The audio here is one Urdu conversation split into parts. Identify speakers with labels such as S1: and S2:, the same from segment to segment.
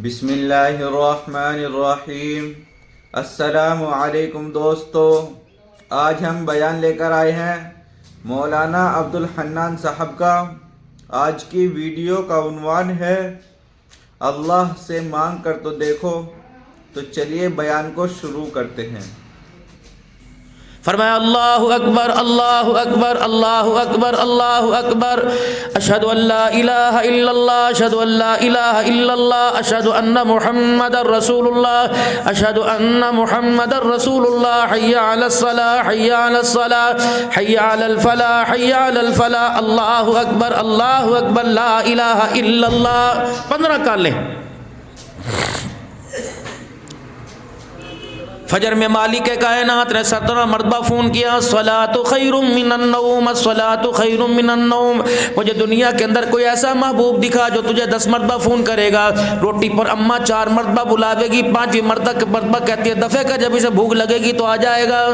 S1: بسم اللہ الرحمن الرحیم۔ السلام علیکم دوستو، آج ہم بیان لے کر آئے ہیں مولانا عبدالحنان صاحب کا۔ آج کی ویڈیو کا عنوان ہے اللہ سے مانگ کر تو دیکھو۔ تو چلیے بیان کو شروع کرتے ہیں۔
S2: فرمایا اللہ اکبر اللہ اکبر اللہ اکبر اللہ اکبر، اشہد ان لا الہ الا اللہ اشہد ان لا الہ الا اللہ اشہد ان محمد رسول اللہ اشہد ان محمد رسول اللہ، حی علی الصلاۃ حی علی الصلاۃ حی علی الفلاح حی علی الفلاح، اللہ اکبر لا الہ الا اللہ۔ 15 کر لیں۔ فجر میں مالک کائنات نے 17 مرتبہ فون کیا، الصلاۃ خیر من النوم الصلاۃ خیر من النوم۔ مجھے دنیا کے اندر کوئی ایسا محبوب دکھا جو تجھے 10 مرتبہ فون کرے گا۔ روٹی پر اماں 4 مرتبہ بلاوے گی، 5ویں مرتبہ کہتی ہے دفعہ کا جب اسے بھوک لگے گی تو آ جائے گا۔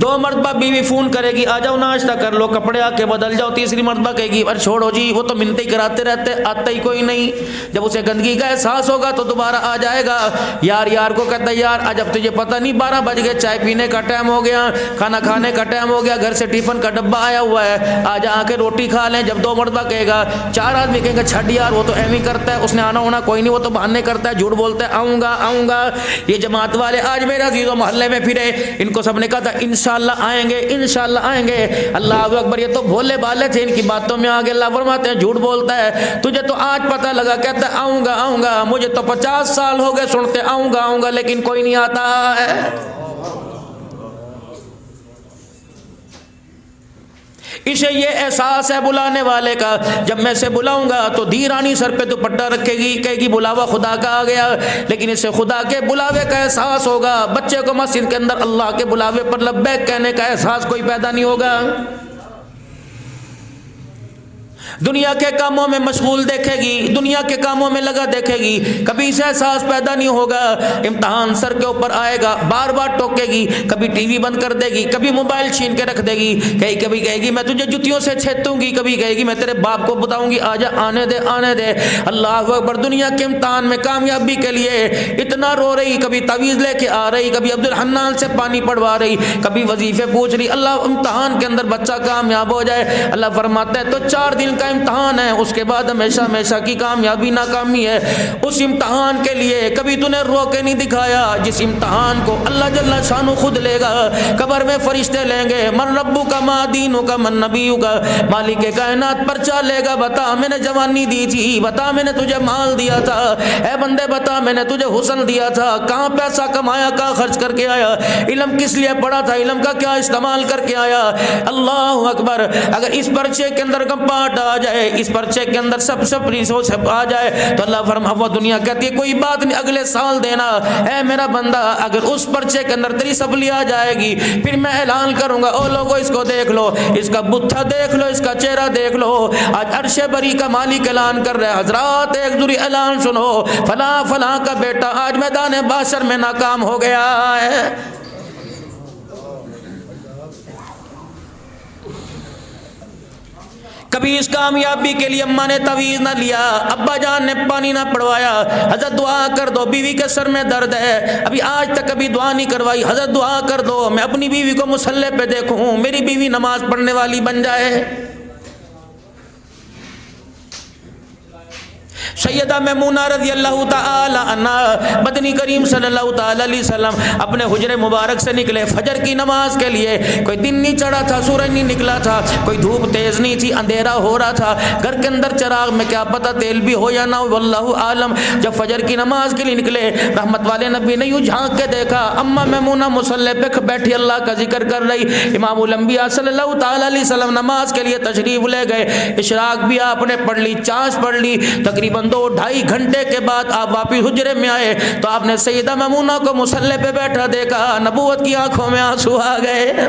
S2: 2 مرتبہ بیوی فون کرے گی، آ جاؤ ناشتہ کر لو، کپڑے آ کے بدل جاؤ۔ 3 مرتبہ کہے گی ارے چھوڑو جی، وہ تو منتیں کراتے رہتے، آتا ہی کوئی نہیں۔ جب اسے گندگی کا احساس ہوگا تو دوبارہ آ جائے گا۔ یار کو کہتا ہے یار آج اب تجھے پتہ نہیں 12 بج گئے، چائے پینے کا ٹائم ہو گیا، کھانا کھانے کا ٹائم ہو گیا، گھر سے ٹیفن کا ڈبہ آیا ہوا ہے، آج آ کے روٹی کھا لیں۔ جب 2 مرتبہ کہے گا، 4 آدمی کہیں گے چھڈ یار وہ تو ایویں کرتا ہے، اس نے آنا ہونا کوئی نہیں، وہ تو بہانے کرتا ہے، جھوٹ بولتا ہے، آؤں گا۔ یہ جماعت والے آج میرے عزیزوں محلے میں پھرے، ان کو سب نے کہا تھا انشاءاللہ آئیں گے انشاءاللہ آئیں گے۔ اللہ اکبر، یہ تو بھولے بالے تھے، ان کی باتوں میں آگے اللہ فرماتے ہیں جھوٹ بولتا ہے، تجھے تو آج پتہ لگا، کہتا ہے آؤں گا، مجھے تو 50 سال ہو گئے سنتے آؤں گا لیکن کوئی نہیں آتا ہے۔ اسے یہ احساس ہے بلانے والے کا، جب میں اسے بلاؤں گا تو دھیرانی سر پہ دوپٹہ رکھے گی، کہے گی بلاوا خدا کا آ گیا، لیکن اسے خدا کے بلاوے کا احساس ہوگا۔ بچے کو مسجد کے اندر اللہ کے بلاوے پر لبیک کہنے کا احساس کوئی پیدا نہیں ہوگا۔ دنیا کے کاموں میں مشغول دیکھے گی، دنیا کے کاموں میں لگا دیکھے گی، کبھی اسے احساس پیدا نہیں ہوگا۔ امتحان سر کے اوپر آئے گا، بار بار ٹوکے گی، کبھی ٹی وی بند کر دے گی، کبھی موبائل چھین کے رکھ دے گی، کبھی کہے گی میں تجھے جوتیوں سے چھیتوں گی، کبھی کہے گی میں تیرے باپ کو بتاؤں گی آجا آنے دے۔ اللہ اکبر، دنیا کے امتحان میں کامیابی کے لیے اتنا رو رہی، کبھی تعویذ لے کے آ رہی، کبھی عبدالحنان سے پانی پڑوا رہی، کبھی وظیفے پوچھ رہی، اللہ امتحان کے اندر بچہ کامیاب ہو جائے۔ اللہ فرماتا ہے تو 4 دن کا امتحان ہے، اس کے بعد ہمیشہ کی کامیابی ناکامی ہے۔ اس امتحان کے لیے کبھی تو نے رو کے نہیں دکھایا، جس امتحان کو اللہ جل شانہ خود لے گا، قبر میں فرشتے لیں گے، من ربک ما دینک من نبیک، مالک کائنات پرچہ لے گا، بتا میں نے جوانی دی تھی، بتا میں نے تجھے مال دیا تھا، اے بندے بتا میں نے تجھے حسن دیا تھا، کہاں پیسہ کمایا، کہاں خرچ کر کے آیا، علم کس لیے پڑھا تھا، علم کا کیا استعمال کر کے آیا۔ اللہ اکبر، اگر اس پرچے کے اندر کپاٹ آ جائے، اس پرچے کے اندر سب سب آ جائے تو اللہ فرما، وہ دنیا کہتی ہے کوئی بات نہیں اگلے سال دینا۔ اے میرا بندہ، اگر اس پرچے کے اندر تیری سپلی آ جائے گی، پھر میں اعلان کروں گا او لوگو اس کو دیکھ لو، اس کا بتھا دیکھ لو، اس کا چہرہ دیکھ لو۔ آج عرش بری کا مالک اعلان کر رہے ہیں، حضرات ایک ذری اعلان سنو، فلاں کا بیٹا آج میدان باشر میں ناکام ہو گیا ہے۔ کبھی اس کامیابی کے لیے اماں نے تعویذ نہ لیا، ابا جان نے پانی نہ پڑوایا، حضرت دعا کر دو بیوی کے سر میں درد ہے، ابھی آج تک کبھی دعا نہیں کروائی، حضرت دعا کر دو میں اپنی بیوی کو مصلی پہ دیکھوں، میری بیوی نماز پڑھنے والی بن جائے۔ سیدہ میمونہ رضی اللہ تعالی عنہا، مدنی کریم صلی اللہ تعالی علیہ وسلم اپنے حجرے مبارک سے نکلے فجر کی نماز کے لیے۔ کوئی دن نہیں چڑھا تھا، سورج نہیں نکلا تھا، کوئی دھوپ تیز نہیں تھی، اندھیرا ہو رہا تھا، گھر کے اندر چراغ میں کیا پتہ تیل بھی ہو یا نہ ہو، واللہ عالم۔ جب فجر کی نماز کے لیے نکلے، رحمت والے نبی نے یوں جھانک کے دیکھا، اماں میمونہ مصلی پہ بیٹھی اللہ کا ذکر کر رہی، امام الانبیاء صلی اللہ تعالی علیہ وسلم نماز کے لیے تشریف لے گئے، اشراق بھی آپ نے پڑھ لی، چاش پڑھ لی، تقریباً 2-2.5 گھنٹے کے بعد آپ واپس حجرے میں آئے تو آپ نے سیدہ میمونہ کو مصلی پہ بیٹھا دیکھا، نبوت کی آنکھوں میں آنسو آ گئے۔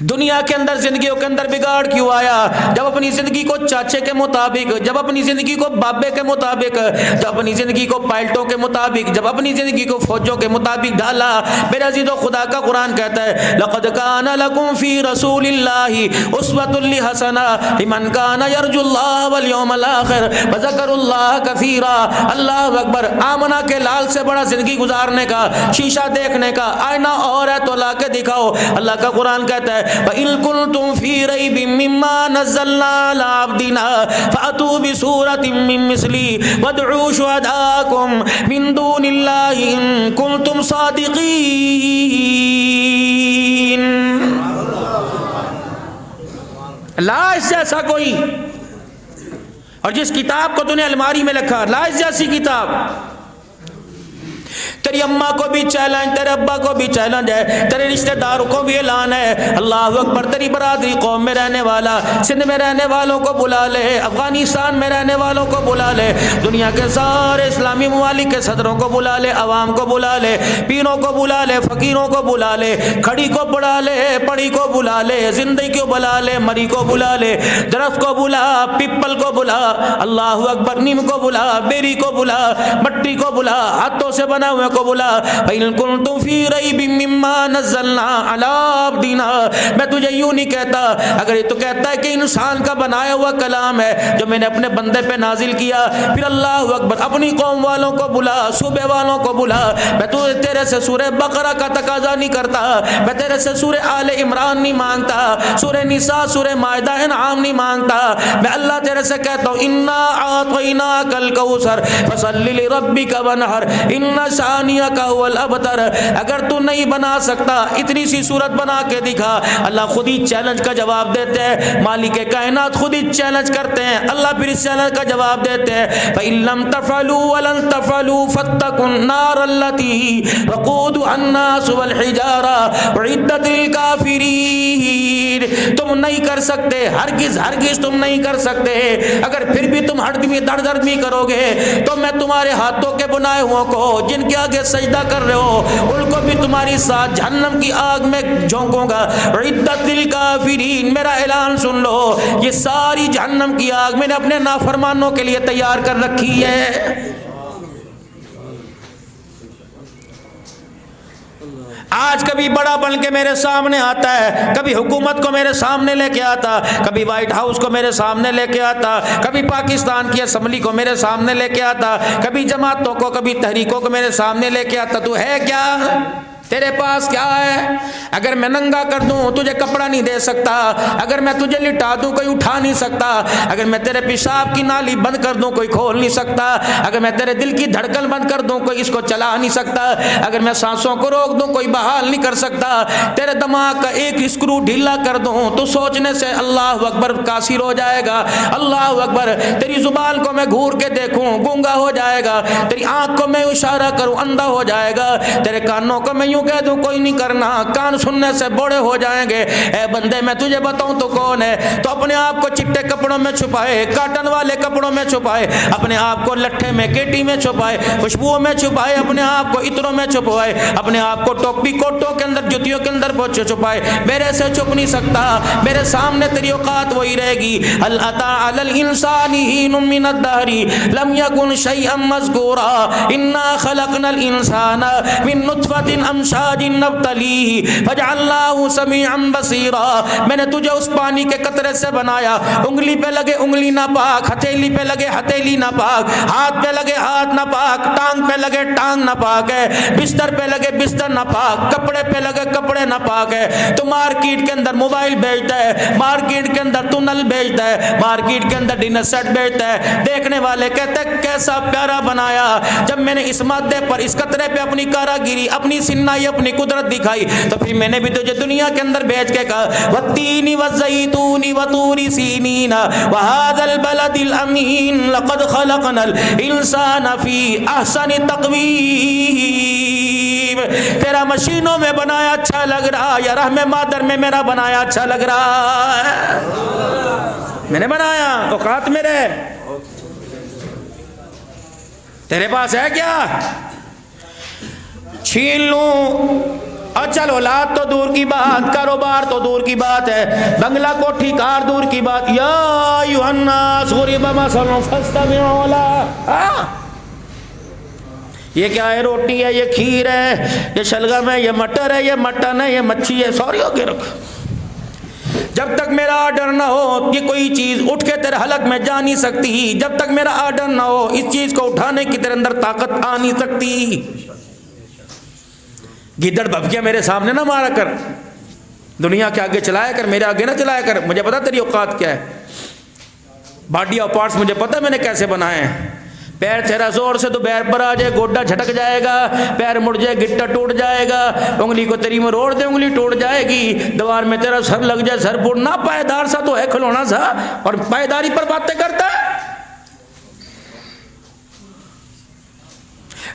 S2: دنیا کے اندر زندگیوں کے اندر بگاڑ کیوں آیا؟ جب اپنی زندگی کو چاچے کے مطابق، جب اپنی زندگی کو بابے کے مطابق، جب اپنی زندگی کو پائلٹوں کے مطابق، جب اپنی زندگی کو فوجوں کے مطابق ڈالا۔ میرے عزیزو، خدا کا قرآن کہتا ہے لَقَدْ كَانَ لَكُمْ فِي رَسُولِ اللَّهِ أُسْوَةٌ لِحَسَنَةٌ لِمَنْ كَانَ يَرْجُو اللَّهَ وَالْيَوْمَ الْآخِرَ وَذَكَرُوا اللَّهَ كَثِيرًا۔ اللہ اکبر۔ آمنہ کے لال سے بڑا زندگی گزارنے کا، شیشہ دیکھنے کا آئینہ اور ہے تو لا کے دکھاؤ۔ اللہ کا قرآن کہتا ہے وَإِن كُنتُمْ فِي رَيْبٍ مِّمَّا نَزَّلْنَا عَلَىٰ عَبْدِنَا فَأْتُوا بِسُورَةٍ مِّن مِّثْلِهِ وَادْعُوا شُهَدَاءَكُم مِّن دُونِ اللَّهِ إِن كُنتُمْ صَادِقِينَ۔ لاش جیسا کوئی، اور جس کتاب کو تو نے الماری میں رکھا، لاش جیسی کتاب، تیری اماں کو بھی چیلنج، تیرے ابا کو بھی چیلنج ہے، تیرے رشتہ داروں کو بھی اعلان ہے۔ اللہ اکبر۔ تیری برادری قوم میں رہنے والا، سندھ میں رہنے والوں کو بلا لے، افغانستان میں رہنے والوں کو بلا لے، دنیا کے سارے اسلامی ممالک کے صدروں کو بلا لے، عوام کو بلا لے، پیروں کو بلا لے، فقیروں کو بلا لے، کھڑی کو بلا لے، پڑی کو بلا لے، زندگی کو بلا لے، مری کو بلا لے، درخت کو بلا، پیپل کو بلا، اللہ اکبر، نیم کو بلا، بیری کو بلا، مٹی کو بلا، ہاتھوں سے بنا ہوئے کو بلا۔ فَإِن كُنتُمْ فِي رَيْبٍ مِّمَّا نَزَّلْنَا عَلَىٰ عَبْدِنَا۔ میں تجھے یوں نہیں کہتا، اگر یہ تو کہتا ہے کہ انسان کا بنایا ہوا کلام ہے جو میں نے اپنے بندے پہ نازل کیا، پھر اللہ اکبر اپنی قوم والوں کو بلا، صوبے والوں کو بلا۔ میں تیرے سے سورہ بقرہ کا تقاضا نہیں کرتا، میں تیرے سے سورہ آل عمران نہیں مانگتا، سورہ نساء، سورہ مائدہ، انعام نہیں مانگتا۔ میں اللہ تیرے سے کہتا ہوں اِنَّا أَعْطَيْنَاكَ الْكَوْثَرَ فَصَلِّ لِرَبِّكَ وَانْحَرْ إِنَّ شَانِئَكَ هُوَ الْأَبْتَرُ۔ اگر تو نہیں بنا سکتا، اتنی سی صورت بنا کے دکھا۔ اللہ خود ہی چیلنج کا جواب دیتے ہیں، مالک کائنات خود ہی چیلنج کرتے ہیں، اللہ پھر اس چیلنج کا جواب دیتے ہیں فَإِن لَّمْ تَفْعَلُوا وَلَن تَفْعَلُوا فَاتَّقُوا النَّارَ الَّتِي وَقُودُهَا النَّاسُ وَالْحِجَارَةُ أُعِدَّتْ لِلْكَافِرِينَ۔ تم نہیں کر سکتے، ہرگز ہرگز تم نہیں کر سکتے۔ اگر پھر بھی تم درد بھی کرو گے تو میں تمہارے ہاتھوں کے بنائے ہوں کو جن کے آگے سجدہ کر رہے ہو ان کو بھی تمہاری ساتھ جہنم کی آگ میں جھونکوں گا۔ عدت للکافرین، میرا اعلان سن لو، یہ ساری جہنم کی آگ میں نے اپنے نافرمانوں کے لیے تیار کر رکھی ہے۔ آج کبھی بڑا بن کے میرے سامنے آتا ہے، کبھی حکومت کو میرے سامنے لے کے آتا، کبھی وائٹ ہاؤس کو میرے سامنے لے کے آتا، کبھی پاکستان کی اسمبلی کو میرے سامنے لے کے آتا، کبھی جماعتوں کو، کبھی تحریکوں کو میرے سامنے لے کے آتا۔ تو ہے کیا؟ تیرے پاس کیا ہے؟ اگر میں ننگا کر دوں تجھے کپڑا نہیں دے سکتا، اگر میں تجھے لٹا دوں کوئی اٹھا نہیں سکتا، اگر میں تیرے پیشاب کی نالی بند کر دوں کوئی کھول نہیں سکتا، اگر میں تیرے دل کی دھڑکن بند کر دوں کوئی اس کو چلا نہیں سکتا، اگر میں سانسوں کو روک دوں کوئی بحال نہیں کر سکتا، تیرے دماغ کا ایک اسکرو ڈھیلا کر دوں تو سوچنے سے اللہ اکبر قاصر ہو جائے گا۔ اللہ اکبر، تیری زبان کو میں گھور کے دیکھوں گونگا ہو جائے گا، تیری آنکھ کو میں اشارہ کروں اندھا ہو جائے گا، تیرے کانوں کو میں یوں کہہ دوں کوئی نہیں کرنا، کان سننے سے بوڑھے ہو جائیں گے۔ اے بندے میں تجھے بتاؤں تو کون ہے؟ تو اپنے آپ کو چٹے کپڑوں میں چھپائے، کاٹن والے کپڑوں میں چھپائے، اپنے آپ کو لٹھے میں کیٹی میں چھپائے، خوشبوؤں میں چھپائے، اپنے آپ کو عطروں میں چھپائے، اپنے آپ کو ٹوپی کوٹوں کے اندر جوتیوں کے اندر چھپائے۔ میرے سے چھپ نہیں سکتا، میرے سامنے تیری اوقات وہی رہے گی۔ هل اتى على الانسان حين من الدهر لم يكن شيئا مذكورا انا خلقنا الانسان من نطفة امشاج نبتليه فجعلناه سميعا بصيرا۔ میں نے تجھے اس پانی کے قطرے سے بنایا، انگلی پہ لگے انگلی ناپاک، ہتھیلی پہ لگے ہتھیلی ناپاک، ہاتھ پہ لگے ہاتھ ناپاک، ٹانگ پہ لگے ٹانگ ناپاک ہے، بستر پہ لگے بستر ناپاک، کپڑے پہ لگے کپڑے ناپاک ہے۔ تو مارکیٹ کے اندر موبائل بیچتا ہے، مارکیٹ کے اندر تنل بیچتا ہے، مارکیٹ کے اندر ڈنر سیٹ بیچتا ہے، دیکھنے والے کہتے ہیں کیسا پیارا بنایا۔ جب میں نے اس مادے پر، اس قطرے پہ اپنی کاراگری، اپنی سنائی، اپنی قدرت دکھائی تو پھر میں نے بھی تجھے دنیا کے اندر بیچ کے کہا والتین والزیتون وطور سینین وهذا البلد الامین لقد خلقنا الانسان فی احسن تقویم۔ تیرا مشینوں میں بنایا اچھا لگ رہا یا رحم مادر میں میرا بنایا اچھا لگ رہا ہے؟ میں نے بنایا، اوقات میرے، تیرے پاس ہے کیا؟ چھین لوں اور چل اولاد تو دور کی بات، کاروبار تو دور کی بات ہے، بنگلہ کوٹھی کار دور کی بات، یا ایھا الناس ضرب مثل فاستمعوا لہ، یہ کیا ہے؟ روٹی ہے، یہ کھیر ہے، یہ شلگم ہے، یہ مٹر ہے، یہ مٹن ہے، یہ مچھی ہے، سوری ہو کے رکھ۔ جب تک میرا آرڈر نہ ہو کہ کوئی چیز اٹھ کے تیرے حلق میں جا نہیں سکتی، جب تک میرا آرڈر نہ ہو اس چیز کو اٹھانے کی تیرے اندر طاقت آ نہیں سکتی۔ گیدڑ بھبکیاں میرے سامنے نہ مارا کر، دنیا کے آگے چلایا کر، میرے آگے نہ چلایا کر، مجھے پتا تیری اوقات کیا ہے، باڈی آف پارٹس مجھے پتا میں نے کیسے بنائے ہیں۔ پیر تیرا زور سے تو پیر پر آ جائے، گوڈا جھٹک جائے گا، پیر مڑ جائے گٹا ٹوٹ جائے گا، انگلی کو تیری مروڑ دے انگلی ٹوٹ جائے گی، دیوار میں تیرا سر لگ جائے سر پھوڑ، نہ پائیدار سا تو ہے کھلونا سا، اور پائیداری پر باتیں کرتا ہے۔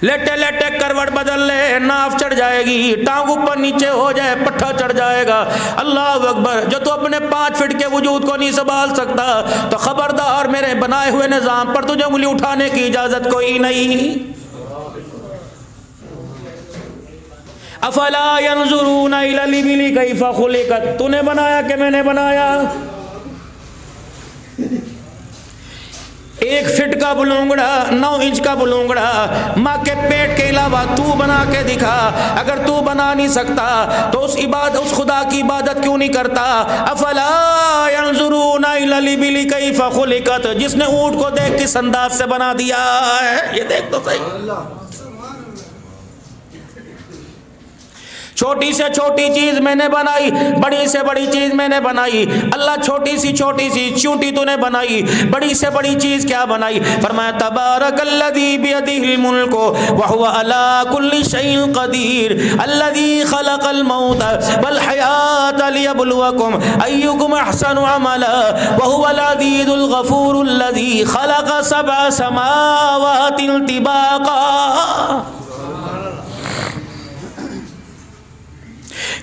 S2: لیٹے لیٹے کروٹ بدل لے، ناف چڑھ جائے گی، ٹانگ اوپر نیچے ہو جائے پٹھا چڑھ جائے گا۔ اللہ اکبر، جو تو اپنے 5 فٹ کے وجود کو نہیں سنبھال سکتا تو خبردار میرے بنائے ہوئے نظام پر تجھے انگلی اٹھانے کی اجازت کوئی نہیں۔ افلا ينظرون الى الابل كيف خلقت، تو نے بنایا کہ میں نے بنایا؟ 1 فٹ کا بلونگڑا، 9 انچ کا بلونگڑا، ماں کے پیٹ کے علاوہ تو بنا کے دکھا۔ اگر تو بنا نہیں سکتا تو اس خدا کی عبادت کیوں نہیں کرتا؟ افلا ينظرون الى الابل كيف خلقت، جس نے اونٹ کو دیکھ کس انداز سے بنا دیا ہے، یہ دیکھ تو صحیح۔ چھوٹی سے چھوٹی چیز میں نے بنائی، بڑی سے بڑی چیز میں نے بنائی۔ اللہ چھوٹی سی چونٹی تو نے بنائی، بڑی سے بڑی چیز کیا بنائی؟ فرمایا تبارک الذی بیدہ الملک وہو علی کل شیء قدیر الذی خلق الموت والحیاۃ لیبلوکم ایکم احسن عملا وہو العزیز الغفور الذی خلق 7 سماوات طباقا۔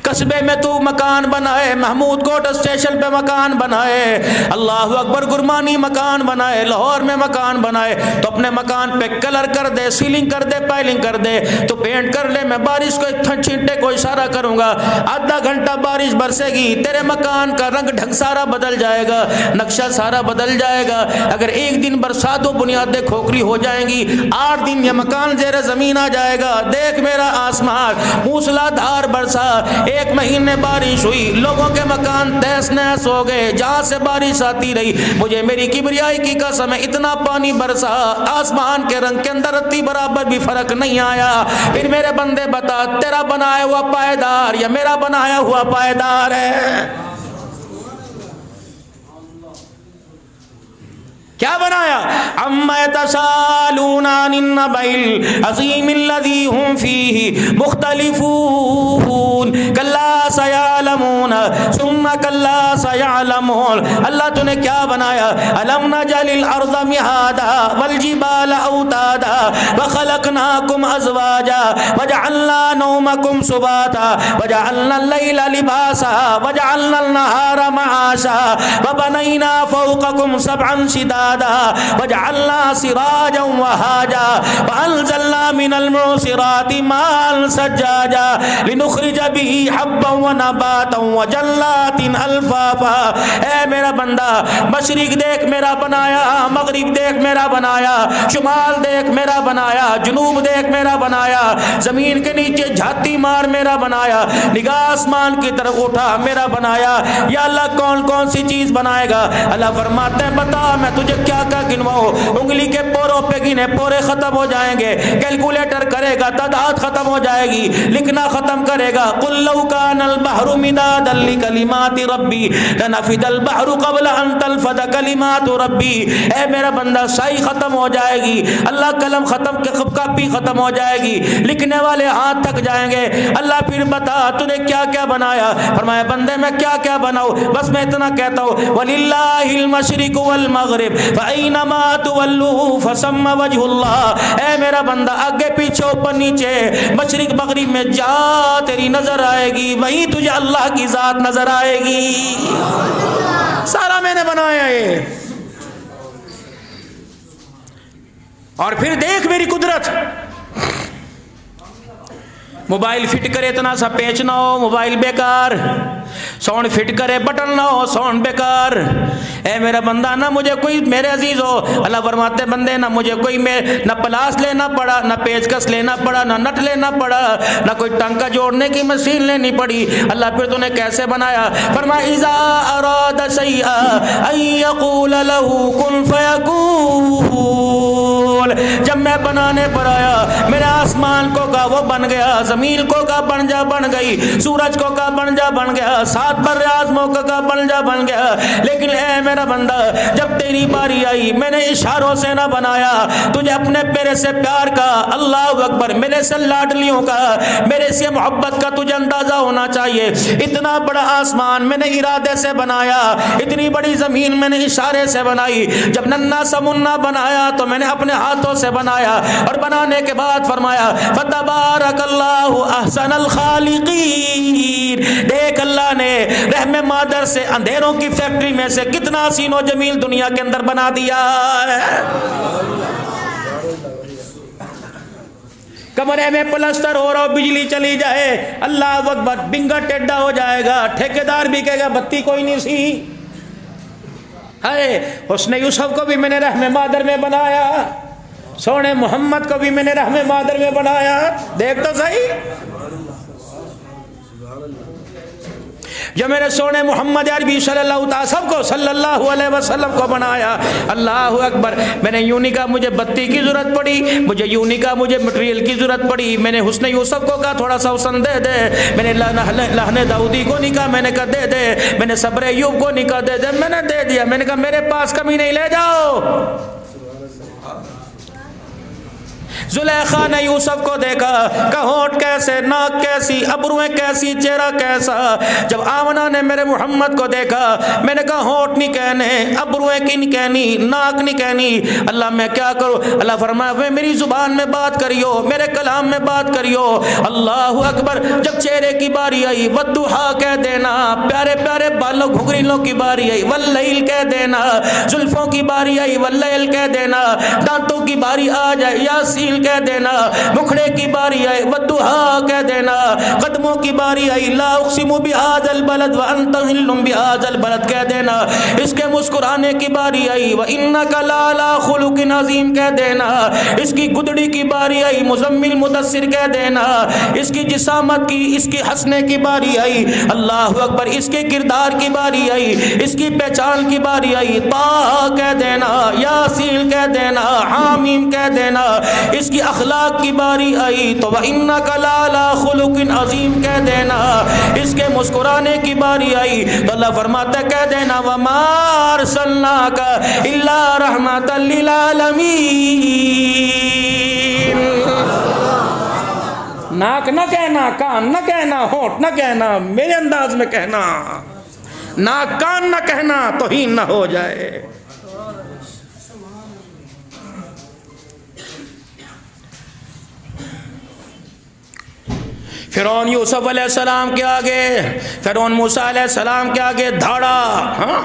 S2: قصبے میں تو مکان بنائے، محمود کوٹ اسٹیشن پہ مکان بنائے، اللہ اکبر، گرمانی مکان بنائے، لاہور میں مکان بنائے، تو اپنے مکان پہ کلر کر دے، سیلنگ کر دے، پائلنگ کر دے، تو پینٹ کر لے۔ میں بارش کو چھینٹے کو اشارہ کروں گا، آدھا گھنٹہ بارش برسے گی، تیرے مکان کا رنگ ڈھنگ سارا بدل جائے گا، نقشہ سارا بدل جائے گا۔ اگر 1 دن برسات و بنیادیں کھوکھری ہو جائیں گی، 8 دن یہ مکان زیر زمین آ جائے گا۔ دیکھ میرا آسمان موسلا دھار برسا، 1 مہینے بارش ہوئی، لوگوں کے مکان تہس نہس ہو گئے، جہاں سے بارش آتی رہی، مجھے میری کبریائی کی قسم ہے اتنا پانی برسا، آسمان کے رنگ کے اندر رتی برابر بھی فرق نہیں آیا۔ پھر میرے بندے بتا، تیرا بنایا ہوا پائیدار یا میرا بنایا ہوا پائیدار ہے؟ کیا بنایا؟ اما یتساءلون عن النبأ العظیم الذی هم فیہ مختلفون کلا سیعلمون ثم کلا سیعلمون۔ اللہ تو نے کیا بنایا؟ الم نجعل الارض مہادا والجبال اوتادا وخلقناکم ازواجا وجعلنا نومکم سباتا وجعلنا اللیل لباسا وجعلنا النہار معاشا وبنینا فوقکم 7 شدادا وجعلنا سراجا وهاجا وانزلنا من المعصرات ماء ثجاجا لنخرج به حبا ونباتا وجنات الفافا۔ اے میرا بندہ، مشرق دیکھ میرا بنایا، مغرب دیکھ میرا بنایا، شمال دیکھ میرا بنایا، جنوب دیکھ میرا بنایا، زمین کے نیچے جھاتی مار میرا بنایا، نگاہ آسمان کی طرف اٹھا میرا بنایا۔ یا اللہ کون کون سی چیز بنائے گا؟ اللہ فرماتے ہیں بتا میں تجھے کیا کیا گنواؤ، انگلی کے پوروں پہ گنے پورے ختم ہو جائیں گے، کیلکولیٹر کرے گا تعداد ختم ہو جائے گی، لکھنا ختم کرے گا۔ قل لو کان البحر مدادا لکلمات ربی لنفد البحر قبل ان تنفد کلمات ربی۔ اے میرا بندہ سائی ختم ہو جائے گی، اللہ قلم ختم کے کاپی ختم ہو جائے گی، لکھنے والے ہاتھ تک جائیں گے۔ اللہ پھر بتا تو نے کیا کیا بنایا؟ فرمایا بندے میں کیا کیا بناؤں؟ بس میں اتنا کہتا ہوں وللہ المشرق والمغرب فَأَيْنَمَا تُوَلُّوا فَثَمَّ وَجْهُ اللَّهِ۔ اے میرا بندہ آگے پیچھے اوپر نیچے مشرق مغرب میں جا تیری نظر آئے گی، وہیں تجھے اللہ کی ذات نظر آئے گی۔ سارا میں نے بنایا ہے، اور پھر دیکھ میری قدرت۔ موبائل فٹ کرے اتنا سا پیچ نہ ہو موبائل بیکار، ساؤنڈ فٹ کرے بٹن نہ ہو ساؤنڈ بیکار۔ اے میرا بندہ نہ مجھے کوئی میرے عزیز ہو، اللہ فرماتے بندے نہ مجھے کوئی نہ پلاس لینا پڑا، نہ پیچ کس لینا پڑا، نہ نٹ لینا پڑا، نہ کوئی ٹنکا جوڑنے کی مشین لینی پڑی۔ اللہ پھر تو نے کیسے بنایا؟ فرمایا اذا اراد شیئا ان یقول له کن فیکون، جب میں بنانے پر آیا میرے آسمان کو کہا وہ بن گیا، زمین کو کہا بن جا بن گئی، سورج کو کہا بن جا بن گیا، سات بر اعظموں کو کہا بن جا بن گیا۔ لیکن اے میرا بندہ جب تیری باری آئی میں نے اشاروں سے نہ بنایا، تجھے اپنے پیرے سے پیار کا، اللہ اکبر، میرے سے لاڈلیوں کا، میرے سے محبت کا تجھے اندازہ ہونا چاہیے۔ اتنا بڑا آسمان میں نے ارادے سے بنایا، اتنی بڑی زمین میں نے اشارے سے بنائی، جب ننا سا منا بنایا تو میں نے اپنے ہاتھوں سے بنایا، اور بنانے کے بعد فرمایا فتبارک اللہ احسن الخالقین۔ دیکھ اللہ نے رحم مادر سے اندھیروں کی فیکٹری میں سے کتنا حسین و جمیل دنیا کے اندر بنا دیا ہے۔ کمرے میں پلسٹر ہو رہا ہو بجلی چلی جائے اللہ اکبر بنگا ٹیڈا ہو جائے گا، ٹھیکیدار بھی کہے گا بتی کوئی نہیں سی۔ ہے حسن یوسف کو بھی میں نے رحم مادر میں بنایا، سونے محمد کو بھی میں نے رحم مادر میں بنایا، دیکھ تو صحیح۔ جو میرے سونے محمد عربی صلی اللہ تعالی سب کو صلی اللہ علیہ وسلم کو بنایا، اللہ اکبر۔ میں نے یوں نہیں کہا مجھے بتی کی ضرورت پڑی، مجھے یوں نہیں کہا مجھے مٹیریل کی ضرورت پڑی، میں نے حسن یوسف کو کہا تھوڑا سا حسن دے دے، میں نے لہن داؤدی کو نہیں کہا، میں نے کہا دے دے، میں نے صبر ایوب کو نہیں کہا دے دے، میں نے دے دیا، میں نے کہا میرے پاس کمی نہیں، لے جاؤ۔ زلیخا نے یوسف کو دیکھا کہ ہونٹ کیسے، ناک کیسی، ابرویں کیسی، چہرہ کیسا۔ جب آمنہ نے میرے محمد کو دیکھا میں نے کہا ہونٹ نہیں کہنے، ابرویں کی نہیں کہنی، ناک نہیں کہنی، اللہ میں کیا کروں؟ اللہ فرمایا میری زبان میں بات کریو، میرے کلام میں بات کریو، اللہ اکبر۔ جب چہرے کی باری آئی والضحیٰ کہہ دینا، پیارے پیارے بالوں گھنگریلوں کی باری آئی واللیل کہہ دینا، زلفوں کی باری آئی واللیل کہہ دینا، دانتوں کی باری آ جائے یاسین کہہ دینا، مکھڑے کی باری آئی والضحیٰ کہہ دینا، قدموں کی باری آئی لا اقسم بہذا البلد وانت حل بہذا البلد کہہ دینا، اس کے مسکرانے کی باری آئی وانک لعلی خلق عظیم کہہ دینا، اس کی گدڑی کی باری آئی مزمل مدثر کہہ دینا، اس کی جسامت کی، اس کی ہنسنے کی باری آئی، اللہ اکبر، اس کے کردار کی باری آئی، اس کی پہچان کی باری آئی، طٰ کہہ دینا، یاسین کہہ دینا، حامیم کہہ دینا، اس کی اخلاق کی باری آئی تو وَإِنَّكَ لَعَلَىٰ خُلُقٍ عَظِيمٍ کہہ دینا، اس کے مسکرانے کی باری آئی تو اللہ فرماتا ہے کہہ دینا وَمَا أَرْسَلْنَاكَ إِلَّا رَحْمَةً لِّلْعَالَمِينَ۔ ناک نہ کہنا، کان نہ کہنا، ہونٹ نہ کہنا، میرے انداز میں کہنا، ناک کان نہ کہنا توہین نہ ہو جائے۔ فرعون یوسف علیہ السلام کے آگے، فرعون موسیٰ علیہ السلام کے آگے دھاڑا، ہاں،